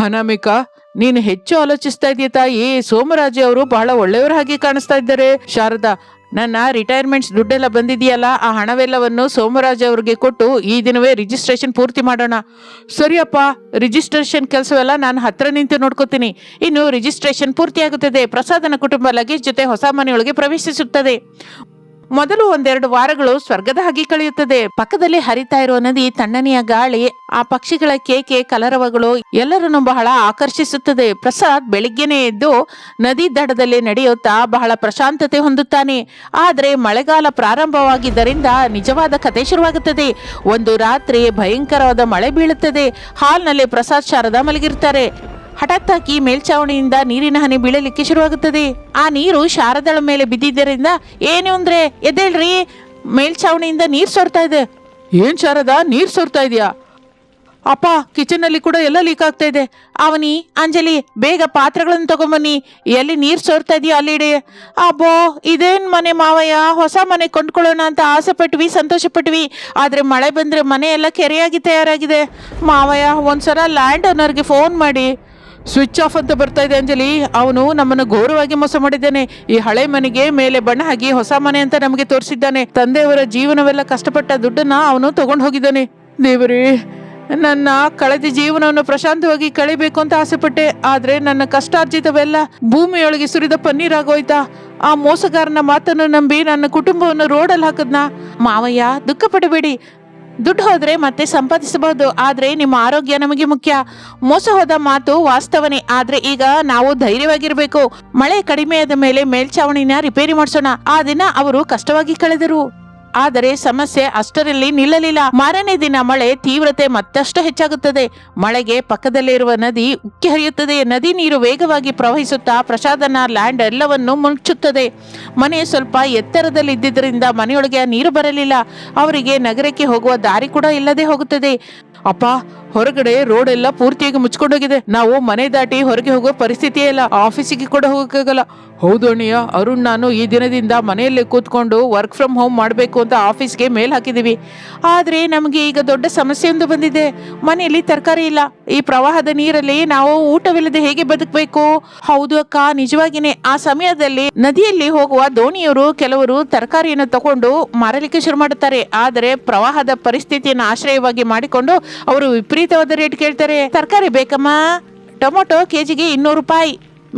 ಅನಾಮಿಕಾ, ನೀನು ಹೆಚ್ಚು ಆಲೋಚಿಸ್ತಾ ಇದೆಯಾ ತಾಯಿ? ಸೋಮರಾಜು ಅವರು ಬಹಳ ಒಳ್ಳೆಯವರ ಹಾಗೆ ಕಾಣಿಸ್ತಾ ಇದ್ದಾರೆ. ಶಾರದಾ, ನನ್ನ ರಿಟೈರ್ಮೆಂಟ್ಸ್ ದುಡ್ಡೆಲ್ಲ ಬಂದಿದೆಯಲ್ಲ, ಆ ಹಣವೆಲ್ಲವನ್ನು ಸೋಮರಾಜ್ ಅವ್ರಿಗೆ ಕೊಟ್ಟು ಈ ದಿನವೇ ರಿಜಿಸ್ಟ್ರೇಷನ್ ಪೂರ್ತಿ ಮಾಡೋಣ. ಸರಿಯಪ್ಪ, ರಿಜಿಸ್ಟ್ರೇಷನ್ ಕೆಲಸವೆಲ್ಲ ನಾನು ಹತ್ರ ನಿಂತು ನೋಡ್ಕೋತೀನಿ. ಇನ್ನು ರಿಜಿಸ್ಟ್ರೇಷನ್ ಪೂರ್ತಿ ಆಗುತ್ತದೆ. ಪ್ರಸಾದನ ಕುಟುಂಬ ಲಗೇಜ್ ಜೊತೆ ಹೊಸ ಮನೆಯೊಳಗೆ ಪ್ರವೇಶಿಸುತ್ತದೆ. ಮೊದಲು 1-2 ವಾರಗಳು ಸ್ವರ್ಗದ ಹಾಗೆ ಕಳೆಯುತ್ತದೆ. ಪಕ್ಕದಲ್ಲಿ ಹರಿತಾ ಇರುವ ನದಿ, ತಣ್ಣನೆಯ ಗಾಳಿ, ಆ ಪಕ್ಷಿಗಳ ಕೇಕೆ, ಕಲರವಗಳು ಎಲ್ಲರನ್ನು ಬಹಳ ಆಕರ್ಷಿಸುತ್ತದೆ. ಪ್ರಸಾದ್ ಬೆಳಿಗ್ಗೆನೆ ಎದ್ದು ನದಿ ದಡದಲ್ಲಿ ನಡೆಯುತ್ತಾ ಬಹಳ ಪ್ರಶಾಂತತೆ ಹೊಂದುತ್ತಾನೆ. ಆದ್ರೆ ಮಳೆಗಾಲ ಪ್ರಾರಂಭವಾಗಿದ್ದರಿಂದ ನಿಜವಾದ ಕತೆ ಶುರುವಾಗುತ್ತದೆ. ಒಂದು ರಾತ್ರಿ ಭಯಂಕರವಾದ ಮಳೆ ಬೀಳುತ್ತದೆ. ಹಾಲ್ನಲ್ಲಿ ಪ್ರಸಾದ್, ಶಾರದಾ ಮಲಗಿರ್ತಾರೆ. ಹಠಾತ್ತಾಗಿ ಮೇಲ್ಛಾವಣಿಯಿಂದ ನೀರಿನ ಹನಿ ಬೀಳಲಿಕ್ಕೆ ಶುರುವಾಗುತ್ತದೆ. ಆ ನೀರು ಶಾರದಳ ಮೇಲೆ ಬಿದ್ದಿದ್ದರಿಂದ, ಏನು ಅಂದ್ರೆ ಎದ್ದೇಳ್ರಿ, ಮೇಲ್ಛಾವಣಿಯಿಂದ ನೀರ್ ಸೋರ್ತಾ ಇದೆ. ಏನ್ ಶಾರದಾ, ನೀರ್ ಸೋರ್ತಾ ಇದೆಯಾ? ಅಪ್ಪ, ಕಿಚನ್ ಅಲ್ಲಿ ಕೂಡ ಎಲ್ಲ ಲೀಕ್ ಆಗ್ತಾ ಇದೆ. ಅವನಿ, ಅಂಜಲಿ, ಬೇಗ ಪಾತ್ರೆಗಳನ್ನು ತಗೊಂಬನ್ನಿ. ಎಲ್ಲಿ ನೀರ್ ಸೋರ್ತಾ ಇದೆಯಾ ಅಲ್ಲಿ ಇಡಿ. ಅಬ್ಬೋ, ಇದೇನ್ ಮನೆ ಮಾವಯ್ಯ, ಹೊಸ ಮನೆ ಕೊಂಡ್ಕೊಳ್ಳೋಣ ಅಂತ ಆಸೆ ಪಟ್ವಿ, ಸಂತೋಷ ಪಟ್ವಿ. ಆದ್ರೆ ಮಳೆ ಬಂದ್ರೆ ಮನೆ ಎಲ್ಲ ಕೆರೆಯಾಗಿ ತಯಾರಾಗಿದೆ. ಮಾವಯ್ಯ, ಒಂದ್ಸಲ ಲ್ಯಾಂಡ್ ಓನರ್ಗೆ ಫೋನ್ ಮಾಡಿ. ಸ್ವಿಚ್ ಆಫ್ ಅಂತ ಬರ್ತಾ ಇದೆ ಅಂಜಲಿ. ಅವನು ನಮ್ಮನ್ನು ಘೋರವಾಗಿ ಮೋಸ ಮಾಡಿದ್ದಾನೆ. ಈ ಹಳೆ ಮನೆಗೆ ಮೇಲೆ ಬಣ್ಣ ಹಾಕಿ ಹೊಸ ಮನೆ ಅಂತ ನಮಗೆ ತೋರಿಸಿದ್ದಾನೆ. ತಂದೆಯವರ ಜೀವನವೆಲ್ಲ ಕಷ್ಟಪಟ್ಟ ದುಡ್ಡನ್ನ ಅವನು ತಗೊಂಡು ಹೋಗಿದ್ದಾನೆ. ದೇವರೇ, ನನ್ನ ಕಳೆದ ಜೀವನವನ್ನು ಪ್ರಶಾಂತವಾಗಿ ಕಳಿಬೇಕು ಅಂತ ಆಸೆಪಟ್ಟೆ. ಆದ್ರೆ ನನ್ನ ಕಷ್ಟಾರ್ಜಿತವೆಲ್ಲ ಭೂಮಿಯೊಳಗೆ ಸುರಿದ ಪನ್ನೀರಾಗೋಯ್ತಾ? ಆ ಮೋಸಗಾರನ ಮಾತನ್ನು ನಂಬಿ ನನ್ನ ಕುಟುಂಬವನ್ನು ರೋಡಲ್ಲಿ ಹಾಕದ್ನ? ಮಾವಯ್ಯ, ದುಃಖ ಪಡಬೇಡಿ. ದುಡ್ಡು ಹೋದ್ರೆ ಮತ್ತೆ ಸಂಪಾದಿಸಬಹುದು, ಆದ್ರೆ ನಿಮ್ಮ ಆರೋಗ್ಯ ನಮಗೆ ಮುಖ್ಯ. ಮೋಸ ಹೋದ ಮಾತು ವಾಸ್ತವನೇ, ಆದ್ರೆ ಈಗ ನಾವು ಧೈರ್ಯವಾಗಿರ್ಬೇಕು. ಮಳೆ ಕಡಿಮೆಯಾದ ಮೇಲೆ ಮೇಲ್ಛಾವಣಿನ ರಿಪೇರಿ ಮಾಡಿಸೋಣ. ಆ ದಿನ ಅವರು ಕಷ್ಟವಾಗಿ ಕಳೆದರು. ಆದರೆ ಸಮಸ್ಯೆ ಅಷ್ಟರಲ್ಲಿ ನಿಲ್ಲಲಿಲ್ಲ. ಮಾರನೇ ದಿನ ಮಳೆ ತೀವ್ರತೆ ಮತ್ತಷ್ಟು ಹೆಚ್ಚಾಗುತ್ತದೆ. ಮಳೆಗೆ ಪಕ್ಕದಲ್ಲೇ ಇರುವ ನದಿ ಉಕ್ಕಿ ಹರಿಯುತ್ತದೆ. ನದಿ ನೀರು ವೇಗವಾಗಿ ಪ್ರವಹಿಸುತ್ತಾ ಪ್ರಸಾದನ ಲ್ಯಾಂಡ್ ಎಲ್ಲವನ್ನು ಮುಚ್ಚುತ್ತದೆ. ಮನೆ ಸ್ವಲ್ಪ ಎತ್ತರದಲ್ಲಿದ್ದರಿಂದ ಮನೆಯೊಳಗೆ ನೀರು ಬರಲಿಲ್ಲ. ಅವರಿಗೆ ನಗರಕ್ಕೆ ಹೋಗುವ ದಾರಿ ಕೂಡ ಇಲ್ಲದೆ ಹೋಗುತ್ತದೆ. ಅಪ್ಪ, ಹೊರಗಡೆ ರೋಡ್ ಎಲ್ಲ ಪೂರ್ತಿಯಾಗಿ ಮುಚ್ಕೊಂಡೋಗಿದೆ. ನಾವು ಮನೆ ದಾಟಿ ಹೊರಗೆ ಹೋಗೋ ಪರಿಸ್ಥಿತಿಯೇ ಇಲ್ಲ. ಆಫೀಸಿಗೆ ಕೂಡ ಹೋಗಕ್ಕಾಗಲ್ಲ. ಹೌದು ಅಣ್ಣಯ್ಯ, ಅರುಣ್ ನಾನು ಈ ದಿನದಿಂದ ಮನೆಯಲ್ಲೇ ಕೂತ್ಕೊಂಡು ವರ್ಕ್ ಫ್ರಮ್ ಹೋಮ್ ಮಾಡಬೇಕು ಅಂತ ಆಫೀಸ್ಗೆ ಮೇಲ್ ಹಾಕಿದೀವಿ. ಆದ್ರೆ ನಮಗೆ ಈಗ ದೊಡ್ಡ ಸಮಸ್ಯೆ ಒಂದು ಬಂದಿದೆ. ಮನೆಯಲ್ಲಿ ತರಕಾರಿ ಇಲ್ಲ. ಈ ಪ್ರವಾಹದ ನೀರಲ್ಲಿ ನಾವು ಊಟವಿಲ್ಲದೆ ಹೇಗೆ ಬದುಕಬೇಕು? ಹೌದು ಅಕ್ಕ, ನಿಜವಾಗಿನೇ. ಆ ಸಮಯದಲ್ಲಿ ನದಿಯಲ್ಲಿ ಹೋಗುವ ದೋಣಿಯವರು ಕೆಲವರು ತರಕಾರಿಯನ್ನು ತಗೊಂಡು ಮಾರಲಿಕ್ಕೆ ಶುರು ಮಾಡುತ್ತಾರೆ. ಆದರೆ ಪ್ರವಾಹದ ಪರಿಸ್ಥಿತಿಯನ್ನು ಆಶ್ರಯವಾಗಿ ಮಾಡಿಕೊಂಡು ಅವರು ವಿಪರೀತವಾದ ರೇಟ್ ಕೇಳ್ತಾರೆ. ತರಕಾರಿ ಬೇಕಮ್ಮ? ಟೊಮೊಟೊ ಕೆಜಿಗೆ 200 ರೂಪಾಯಿ,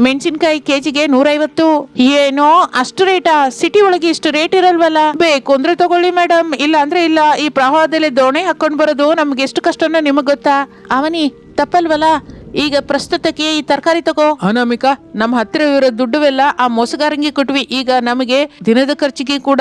ಮೆಣಸಿನ್ಕಾಯಿ ಕೆಜಿಗೆ 150. ಏನೋ ಅಷ್ಟು ರೇಟಾ? ಸಿಟಿ ಒಳಗೆ ಇಷ್ಟು ರೇಟ್ ಇರಲ್ವಲ್ಲ. ಬೇಕು ಅಂದ್ರೆ ತಗೊಳ್ಳಿ ಮೇಡಮ್, ಇಲ್ಲ ಅಂದ್ರೆ ಇಲ್ಲ. ಈ ಪ್ರವಾಹದಲ್ಲಿ ದೋಣಿ ಹಾಕೊಂಡ್ ಬರೋದು ನಮ್ಗೆ ಎಷ್ಟು ಕಷ್ಟನೋ ನಿಮಗ್ ಗೊತ್ತಾ? ಅವನಿ, ತಪ್ಪಲ್ವಲ್ಲ? ಈಗ ಪ್ರಸ್ತುತಕ್ಕೆ ಈ ತರಕಾರಿ ತಗೋ. ಅನಾಮಿಕಾ, ನಮ್ಮ ಹತ್ತಿರ ಇರೋ ದುಡ್ಡುವೆಲ್ಲ ಆ ಮೋಸಗಾರಂಗೆ ಕೊಟ್ವಿ. ಈಗ ನಮಗೆ ದಿನದ ಖರ್ಚಿಗೆ ಕೂಡ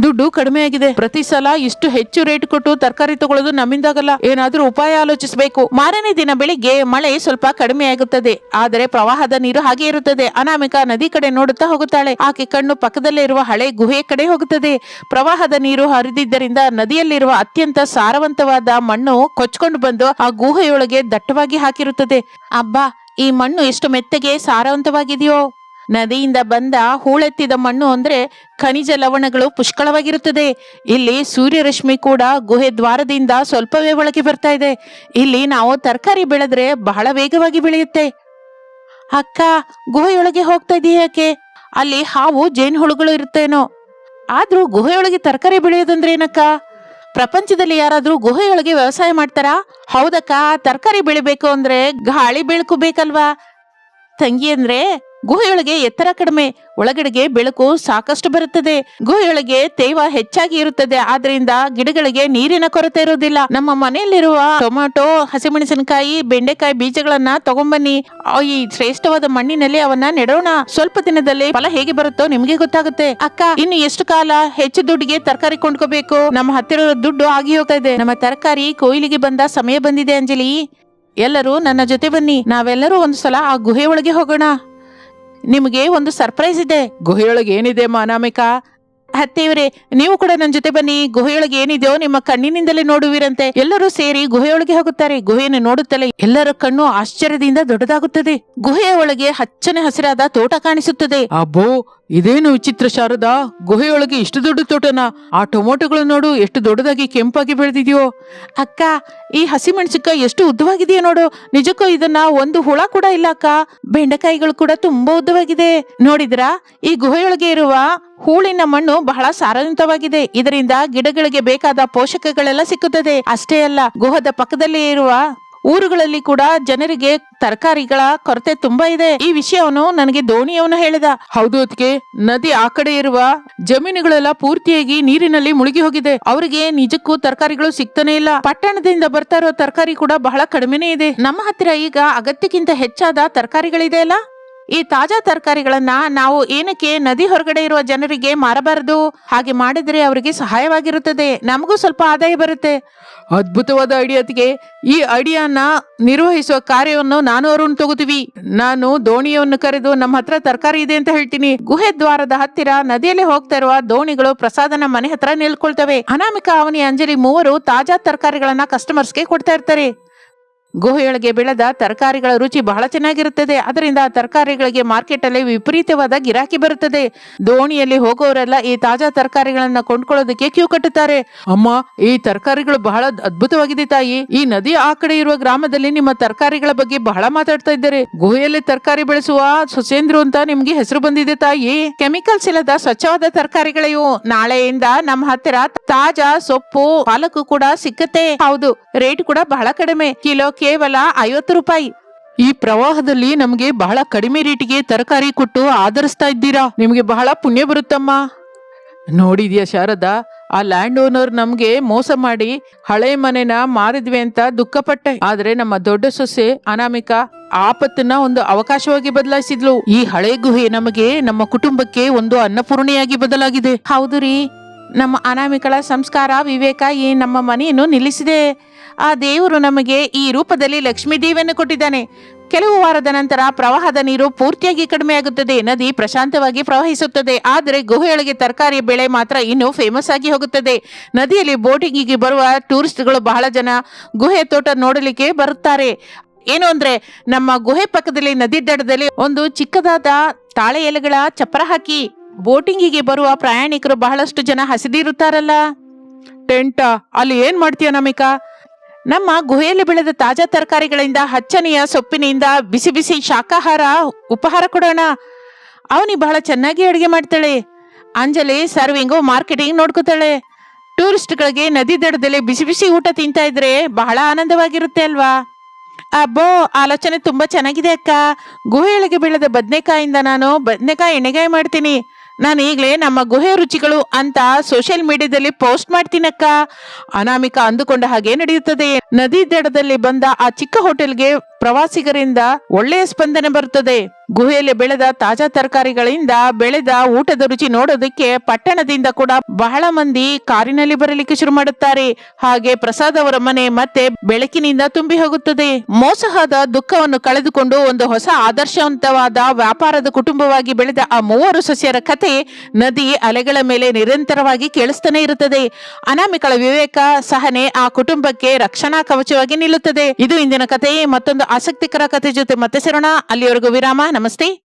ದುಡ್ಡು ಕಡಿಮೆ ಆಗಿದೆ. ಪ್ರತಿ ಸಲ ಇಷ್ಟು ಹೆಚ್ಚು ರೇಟ್ ಕೊಟ್ಟು ತರಕಾರಿ ತಗೊಳ್ಳೋದು ನಮ್ಮಿಂದಾಗಲ್ಲ. ಏನಾದ್ರೂ ಉಪಾಯ ಆಲೋಚಿಸಬೇಕು. ಮಾರನೇ ದಿನ ಬೆಳಿಗ್ಗೆ ಮಳೆ ಸ್ವಲ್ಪ ಕಡಿಮೆ ಆಗುತ್ತದೆ, ಆದರೆ ಪ್ರವಾಹದ ನೀರು ಹಾಗೆ ಇರುತ್ತದೆ. ಅನಾಮಿಕಾ ನದಿ ಕಡೆ ನೋಡುತ್ತಾ ಹೋಗುತ್ತಾಳೆ. ಆಕೆ ಕಣ್ಣು ಪಕ್ಕದಲ್ಲೇ ಇರುವ ಹಳೆ ಗುಹೆ ಕಡೆ ಹೋಗುತ್ತದೆ. ಪ್ರವಾಹದ ನೀರು ಹರಿದಿದ್ದರಿಂದ ನದಿಯಲ್ಲಿರುವ ಅತ್ಯಂತ ಸಾರವಂತವಾದ ಮಣ್ಣು ಕೊಚ್ಕೊಂಡು ಬಂದು ಆ ಗುಹೆಯೊಳಗೆ ದಟ್ಟವಾಗಿ ಹಾಕಿರುತ್ತದೆ. ಅಬ್ಬಾ, ಈ ಮಣ್ಣು ಎಷ್ಟು ಮೆತ್ತಗೆ ಸಾರವಂತವಾಗಿದೆಯೋ. ನದಿಯಿಂದ ಬಂದ ಹೂಳೆತ್ತಿದ ಮಣ್ಣು ಅಂದ್ರೆ ಖನಿಜ ಲವಣಗಳು ಪುಷ್ಕಳವಾಗಿರುತ್ತದೆ. ಇಲ್ಲಿ ಸೂರ್ಯರಶ್ಮಿ ಕೂಡ ಗುಹೆ ದ್ವಾರದಿಂದ ಸ್ವಲ್ಪವೇ ಒಳಗೆ ಬರ್ತಾ ಇದೆ. ಇಲ್ಲಿ ನಾವು ತರಕಾರಿ ಬೆಳೆದ್ರೆ ಬಹಳ ವೇಗವಾಗಿ ಬೆಳೆಯುತ್ತೆ. ಅಕ್ಕ, ಗುಹೆಯೊಳಗೆ ಹೋಗ್ತಾ ಇದೀಯ ಯಾಕೆ? ಅಲ್ಲಿ ಹಾವು ಜೇನುಹುಳುಗಳು ಇರುತ್ತೇನೋ. ಆದ್ರೂ ಗುಹೆಯೊಳಗೆ ತರಕಾರಿ ಬೆಳೆಯೋದಂದ್ರೆ ಏನಕ್ಕ? ಪ್ರಪಂಚದಲ್ಲಿ ಯಾರಾದ್ರೂ ಗುಹೆಯೊಳಗೆ ವ್ಯವಸಾಯ ಮಾಡ್ತಾರಾ? ಹೌದಕ್ಕ, ತರಕಾರಿ ಬೆಳಿಬೇಕು ಅಂದ್ರೆ ಗಾಳಿ ಬೆಳಕು ಬೇಕಲ್ವಾ ತಂಗಿ? ಅಂದ್ರೆ ಗುಹೆಯೊಳಗೆ ಎತ್ತರ ಕಡಿಮೆ, ಒಳಗಡೆಗೆ ಬೆಳಕು ಸಾಕಷ್ಟು ಬರುತ್ತದೆ. ಗುಹೆಯೊಳಗೆ ತೇವ ಹೆಚ್ಚಾಗಿ ಇರುತ್ತದೆ, ಆದ್ರಿಂದ ಗಿಡಗಳಿಗೆ ನೀರಿನ ಕೊರತೆ ಇರುವುದಿಲ್ಲ. ನಮ್ಮ ಮನೆಯಲ್ಲಿರುವ ಟೊಮೆಟೊ, ಹಸಿಮೆಣಸಿನಕಾಯಿ, ಬೆಂಡೆಕಾಯಿ ಬೀಜಗಳನ್ನ ತಗೊಂಬನ್ನಿ. ಈ ಶ್ರೇಷ್ಠವಾದ ಮಣ್ಣಿನಲ್ಲಿ ಅವನ್ನ ನೆಡೋಣ. ಸ್ವಲ್ಪ ದಿನದಲ್ಲಿ ಫಲ ಹೇಗೆ ಬರುತ್ತೋ ನಿಮ್ಗೆ ಗೊತ್ತಾಗುತ್ತೆ. ಅಕ್ಕ, ಇನ್ನು ಎಷ್ಟು ಕಾಲ ಹೆಚ್ಚು ದುಡ್ಡಿಗೆ ತರಕಾರಿ ಕೊಂಡ್ಕೋಬೇಕು? ನಮ್ಮ ಹತ್ತಿರ ದುಡ್ಡು ಆಗಿ ಹೋಗ್ತಾ ಇದೆ. ನಮ್ಮ ತರಕಾರಿ ಕೊಯ್ಲಿಗೆ ಬಂದ ಸಮಯ ಬಂದಿದೆ. ಅಂಜಲಿ, ಎಲ್ಲರೂ ನನ್ನ ಜೊತೆ ಬನ್ನಿ. ನಾವೆಲ್ಲರೂ ಒಂದು ಸಲ ಆ ಗುಹೆ ಒಳಗೆ ಹೋಗೋಣ. ನಿಮಗೆ ಒಂದು ಸರ್ಪ್ರೈಸ್ ಇದೆ. ಗುಹೆಯೊಳಗೆ ಏನಿದೆ ಅನಾಮಿಕಾ? ಅತ್ತೆಯವರೇ, ನೀವು ಕೂಡ ನನ್ನ ಜೊತೆ ಬನ್ನಿ. ಗುಹೆಯೊಳಗೆ ಏನಿದೆಯೋ ನಿಮ್ಮ ಕಣ್ಣಿನಿಂದಲೇ ನೋಡುವಿರಂತೆ. ಎಲ್ಲರೂ ಸೇರಿ ಗುಹೆಯೊಳಗೆ ಹೋಗುತ್ತಾರೆ. ಗುಹೆಯನ್ನು ನೋಡುತ್ತಲೇ ಎಲ್ಲರ ಕಣ್ಣು ಆಶ್ಚರ್ಯದಿಂದ ದೊಡ್ಡದಾಗುತ್ತದೆ. ಗುಹೆಯ ಒಳಗೆ ಹಚ್ಚನೆ ಹಸಿರಾದ ತೋಟ ಕಾಣಿಸುತ್ತದೆ. ಅಬ್ಬೋ, ಇದೇನು ವಿಚಿತ್ರ ಶಾರದಾ, ಗುಹೆಯೊಳಗೆ ಇಷ್ಟು ದೊಡ್ಡ ತೋಟನ? ಆ ಟೊಮೊಟೊಗಳು ನೋಡು, ಎಷ್ಟು ದೊಡ್ಡದಾಗಿ ಕೆಂಪಾಗಿ ಬೆಳೆದಿದೆಯೋ. ಅಕ್ಕ, ಈ ಹಸಿಮೆಣಸಿನಕಾಯಿ ಎಷ್ಟು ಉದ್ದವಾಗಿದೆಯೋ ನೋಡು. ನಿಜಕ್ಕೂ ಇದನ್ನ ಒಂದು ಹುಳ ಕೂಡ ಇಲ್ಲ ಅಕ್ಕ. ಬೆಂಡೆಕಾಯಿಗಳು ಕೂಡ ತುಂಬಾ ಉದ್ದವಾಗಿದೆ. ನೋಡಿದ್ರಾ? ಈ ಗುಹೆಯೊಳಗೆ ಇರುವ ಹೂಳಿನ ಮಣ್ಣು ಬಹಳ ಸಾರವಂತವಾಗಿದೆ. ಇದರಿಂದ ಗಿಡಗಳಿಗೆ ಬೇಕಾದ ಪೋಷಕಗಳೆಲ್ಲ ಸಿಕ್ಕುತ್ತದೆ. ಅಷ್ಟೇ ಅಲ್ಲ, ಗುಹದ ಪಕ್ಕದಲ್ಲಿ ಇರುವ ಊರುಗಳಲ್ಲಿ ಕೂಡ ಜನರಿಗೆ ತರಕಾರಿಗಳ ಕೊರತೆ ತುಂಬಾ ಇದೆ. ಈ ವಿಷಯವನ್ನು ನನಗೆ ದೋಣಿಯವನು ಹೇಳಿದ. ಹೌದು ಅದಕ್ಕೆ, ನದಿ ಆ ಕಡೆ ಇರುವ ಜಮೀನುಗಳೆಲ್ಲ ಪೂರ್ತಿಯಾಗಿ ನೀರಿನಲ್ಲಿ ಮುಳುಗಿ ಹೋಗಿದೆ. ಅವರಿಗೆ ನಿಜಕ್ಕೂ ತರಕಾರಿಗಳು ಸಿಗ್ತಾನೆ ಇಲ್ಲ. ಪಟ್ಟಣದಿಂದ ಬರ್ತಾ ಇರೋ ತರಕಾರಿ ಕೂಡ ಬಹಳ ಕಡಿಮೆನೇ ಇದೆ. ನಮ್ಮ ಹತ್ತಿರ ಈಗ ಅಗತ್ಯಕ್ಕಿಂತ ಹೆಚ್ಚಾದ ತರಕಾರಿಗಳಿದೆ ಅಲ್ಲ. ಈ ತಾಜಾ ತರಕಾರಿಗಳನ್ನ ನಾವು ಏನಕ್ಕೆ ನದಿ ಹೊರಗಡೆ ಇರುವ ಜನರಿಗೆ ಮಾರಬಾರದು? ಹಾಗೆ ಮಾಡಿದ್ರೆ ಅವರಿಗೆ ಸಹಾಯವಾಗಿರುತ್ತದೆ, ನಮಗೂ ಸ್ವಲ್ಪ ಆದಾಯ ಬರುತ್ತೆ. ಅದ್ಭುತವಾದ ಐಡಿಯಾತಿಗೆ. ಈ ಐಡಿಯಾನ ನಿರ್ವಹಿಸುವ ಕಾರ್ಯವನ್ನು ನಾನು ಅರುಣ್ ತಗೋತೀವಿ. ನಾನು ದೋಣಿಯನ್ನು ಕರೆದು ನಮ್ಮ ಹತ್ರ ತರಕಾರಿ ಇದೆ ಅಂತ ಹೇಳ್ತೀನಿ. ಗುಹೆ ದ್ವಾರದ ಹತ್ತಿರ ನದಿಯಲ್ಲಿ ಹೋಗ್ತಾ ಇರುವ ದೋಣಿಗಳು ಪ್ರಸಾದನ ಮನೆ ಹತ್ರ ನಿಲ್ಕೊಳ್ತವೆ. ಅನಾಮಿಕಾ, ಅವನಿ, ಅಂಜಲಿ ಮೂವರು ತಾಜಾ ತರಕಾರಿಗಳನ್ನ ಕಸ್ಟಮರ್ಸ್ಗೆ ಕೊಡ್ತಾ ಇರ್ತಾರೆ. ಗುಹೆಯೊಳಗೆ ಬೆಳೆದ ತರಕಾರಿಗಳ ರುಚಿ ಬಹಳ ಚೆನ್ನಾಗಿರುತ್ತದೆ. ಅದರಿಂದ ಆ ತರಕಾರಿಗಳಿಗೆ ಮಾರ್ಕೆಟ್ ಅಲ್ಲಿ ವಿಪರೀತವಾದ ಗಿರಾಕಿ ಬರುತ್ತದೆ. ದೋಣಿಯಲ್ಲಿ ಹೋಗೋರೆಲ್ಲ ಈ ತಾಜಾ ತರಕಾರಿಗಳನ್ನ ಕೊಂಡ್ಕೊಳ್ಳೋದಕ್ಕೆ ಕ್ಯೂ ಕಟ್ಟುತ್ತಾರೆ. ಅಮ್ಮ, ಈ ತರಕಾರಿಗಳು ಬಹಳ ಅದ್ಭುತವಾಗಿದೆ ತಾಯಿ. ಈ ನದಿ ಆ ಕಡೆ ಇರುವ ಗ್ರಾಮದಲ್ಲಿ ನಿಮ್ಮ ತರಕಾರಿಗಳ ಬಗ್ಗೆ ಬಹಳ ಮಾತಾಡ್ತಾ ಇದ್ದಾರೆ. ಗುಹೆಯಲ್ಲಿ ತರಕಾರಿ ಬೆಳೆಸುವ ಸೊಸೇಂದ್ರು ಅಂತ ನಿಮ್ಗೆ ಹೆಸರು ಬಂದಿದೆ ತಾಯಿ. ಕೆಮಿಕಲ್ಸ್ ಇಲ್ಲದ ಸ್ವಚ್ಛವಾದ ತರಕಾರಿಗಳಿವು. ನಾಳೆಯಿಂದ ನಮ್ಮ ಹತ್ತಿರ ತಾಜಾ ಸೊಪ್ಪು, ಪಾಲಕು ಕೂಡ ಸಿಕ್ಕತ್ತೆ. ಹೌದು, ರೇಟ್ ಕೂಡ ಬಹಳ ಕಡಿಮೆ. ಕಿಲೋ ಕೇವಲ 50 ರೂಪಾಯಿ. ಈ ಪ್ರವಾಹದಲ್ಲಿ ನಮ್ಗೆ ಬಹಳ ಕಡಿಮೆ ರೇಟಿಗೆ ತರಕಾರಿ ಕೊಟ್ಟು ಆಧರಿಸ್ತಾ ಇದ್ದೀರಾ. ನಿಮ್ಗೆ ಬಹಳ ಪುಣ್ಯ ಬರುತ್ತಮ್ಮ. ನೋಡಿದ್ಯಾ ಶಾರದಾ, ಆ ಲ್ಯಾಂಡ್ ಓನರ್ ನಮ್ಗೆ ಮೋಸ ಮಾಡಿ ಹಳೆ ಮನೆನ ಮಾರಿದ್ವಿ ಅಂತ ದುಃಖಪಟ್ಟೆ. ಆದ್ರೆ ನಮ್ಮ ದೊಡ್ಡ ಸೊಸೆ ಅನಾಮಿಕಾ ಆಪತ್ತನ್ನ ಒಂದು ಅವಕಾಶವಾಗಿ ಬದಲಾಯಿಸಿದ್ಲು. ಈ ಹಳೆ ಗುಹೆ ನಮಗೆ, ನಮ್ಮ ಕುಟುಂಬಕ್ಕೆ ಒಂದು ಅನ್ನಪೂರ್ಣೆಯಾಗಿ ಬದಲಾಗಿದೆ. ಹೌದು ರೀ, ನಮ್ಮ ಅನಾಮಿಕಳ ಸಂಸ್ಕಾರ, ವಿವೇಕ ಈ ನಮ್ಮ ಮನೆಯನ್ನು ನಿಲ್ಲಿಸಿದೆ. ಆ ದೇವರು ನಮಗೆ ಈ ರೂಪದಲ್ಲಿ ಲಕ್ಷ್ಮೀ ದೇವಿಯನ್ನು ಕೊಟ್ಟಿದ್ದಾನೆ. ಕೆಲವು ವಾರದ ನಂತರ ಪ್ರವಾಹದ ನೀರು ಪೂರ್ತಿಯಾಗಿ ಕಡಿಮೆಯಾಗುತ್ತದೆ. ನದಿ ಪ್ರಶಾಂತವಾಗಿ ಪ್ರವಹಿಸುತ್ತದೆ. ಆದರೆ ಗುಹೆಯೊಳಗೆ ತರಕಾರಿ ಬೆಳೆ ಮಾತ್ರ ಇನ್ನೂ ಫೇಮಸ್ ಆಗಿ ಹೋಗುತ್ತದೆ. ನದಿಯಲ್ಲಿ ಬೋಟಿಂಗಿಗೆ ಬರುವ ಟೂರಿಸ್ಟ್ಗಳು ಬಹಳ ಜನ ಗುಹೆ ತೋಟ ನೋಡಲಿಕ್ಕೆ ಬರುತ್ತಾರೆ. ಏನು ಅಂದ್ರೆ, ನಮ್ಮ ಗುಹೆ ಪಕ್ಕದಲ್ಲಿ ನದಿ ದಡದಲ್ಲಿ ಒಂದು ಚಿಕ್ಕದಾದ ತಾಳೆ ಎಲೆಗಳ ಚಪ್ಪರ ಹಾಕಿ ಬೋಟಿಂಗಿಗೆ ಬರುವ ಪ್ರಯಾಣಿಕರು ಬಹಳಷ್ಟು ಜನ ಹಸಿದಿರುತ್ತಾರಲ್ಲ. ಟೆಂಟ ಅಲ್ಲಿ ಏನ್ ಮಾಡ್ತೀಯ ನಮಿಕಾ? ನಮ್ಮ ಗುಹೆಯಲ್ಲಿ ಬೆಳೆದ ತಾಜಾ ತರಕಾರಿಗಳಿಂದ, ಹಚ್ಚನೆಯ ಸೊಪ್ಪಿನಿಂದ ಬಿಸಿ ಬಿಸಿ ಶಾಕಾಹಾರ ಉಪಹಾರ ಕೊಡೋಣ. ಅವನಿ ಬಹಳ ಚೆನ್ನಾಗಿ ಅಡುಗೆ ಮಾಡ್ತಾಳೆ. ಅಂಜಲಿ ಸರ್ವಿಂಗು ಮಾರ್ಕೆಟಿಂಗ್ ನೋಡ್ಕೋತಾಳೆ. ಟೂರಿಸ್ಟ್ಗಳಿಗೆ ನದಿ ದಡದಲ್ಲಿ ಬಿಸಿ ಬಿಸಿ ಊಟ ತಿಂತಾ ಇದ್ರೆ ಬಹಳ ಆನಂದವಾಗಿರುತ್ತೆ ಅಲ್ವಾ? ಅಬ್ಬೋ, ಆಲೋಚನೆ ತುಂಬಾ ಚೆನ್ನಾಗಿದೆ ಅಕ್ಕ. ಗುಹೆಯೊಳಗೆ ಬೆಳೆದ ಬದನೆಕಾಯಿಂದ ನಾನು ಬದನೆಕಾಯಿ ಎಣ್ಣೆಗಾಯಿ ಮಾಡ್ತೀನಿ. ನಾನು ಈಗಲೇ ನಮ್ಮ ಗುಹೆ ರುಚಿಗಳು ಅಂತ ಸೋಷಿಯಲ್ ಮೀಡಿಯಾದಲ್ಲಿ ಪೋಸ್ಟ್ ಮಾಡ್ತೀನಕ್ಕ. ಅನಾಮಿಕಾ ಅಂದುಕೊಂಡ ಹಾಗೆ ನಡೆಯುತ್ತದೆ. ನದಿ ದಡದಲ್ಲಿ ಬಂದ ಆ ಚಿಕ್ಕ ಹೋಟೆಲ್ಗೆ ಪ್ರವಾಸಿಗರಿಂದ ಒಳ್ಳೆಯ ಸ್ಪಂದನೆ ಬರುತ್ತದೆ. ಗುಹೆಯಲ್ಲಿ ಬೆಳೆದ ತಾಜಾ ತರಕಾರಿಗಳಿಂದ ಬೆಳೆದ ಊಟದ ರುಚಿ ನೋಡೋದಕ್ಕೆ ಪಟ್ಟಣದಿಂದ ಕೂಡ ಬಹಳ ಮಂದಿ ಕಾರಿನಲ್ಲಿ ಬರಲಿಕ್ಕೆ ಶುರು ಮಾಡುತ್ತಾರೆ. ಹಾಗೆ ಪ್ರಸಾದ್ ಅವರ ಮನೆ ಮತ್ತೆ ಬೆಳಕಿನಿಂದ ತುಂಬಿ ಹೋಗುತ್ತದೆ. ಮೋಸವಾದ ದುಃಖವನ್ನು ಕಳೆದುಕೊಂಡು ಒಂದು ಹೊಸ ಆದರ್ಶವಂತವಾದ ವ್ಯಾಪಾರದ ಕುಟುಂಬವಾಗಿ ಬೆಳೆದ ಆ 3 ಸೊಸೆಯರ ಕತೆ ನದಿ ಅಲೆಗಳ ಮೇಲೆ ನಿರಂತರವಾಗಿ ಕೇಳಿಸ್ತಾನೆ ಇರುತ್ತದೆ. ಅನಾಮಿಕಳ ವಿವೇಕ, ಸಹನೆ ಆ ಕುಟುಂಬಕ್ಕೆ ರಕ್ಷಣಾ ಕವಚವಾಗಿ ನಿಲ್ಲುತ್ತದೆ. ಇದು ಇಂದಿನ ಕತೆ. ಮತ್ತೊಂದು ಆಸಕ್ತಿಕರ ಕತೆ ಜೊತೆ ಮತ್ತೆ ಸೇರೋಣ. ಅಲ್ಲಿವರೆಗೂ ವಿರಾಮ. ನಮಸ್ತೆ.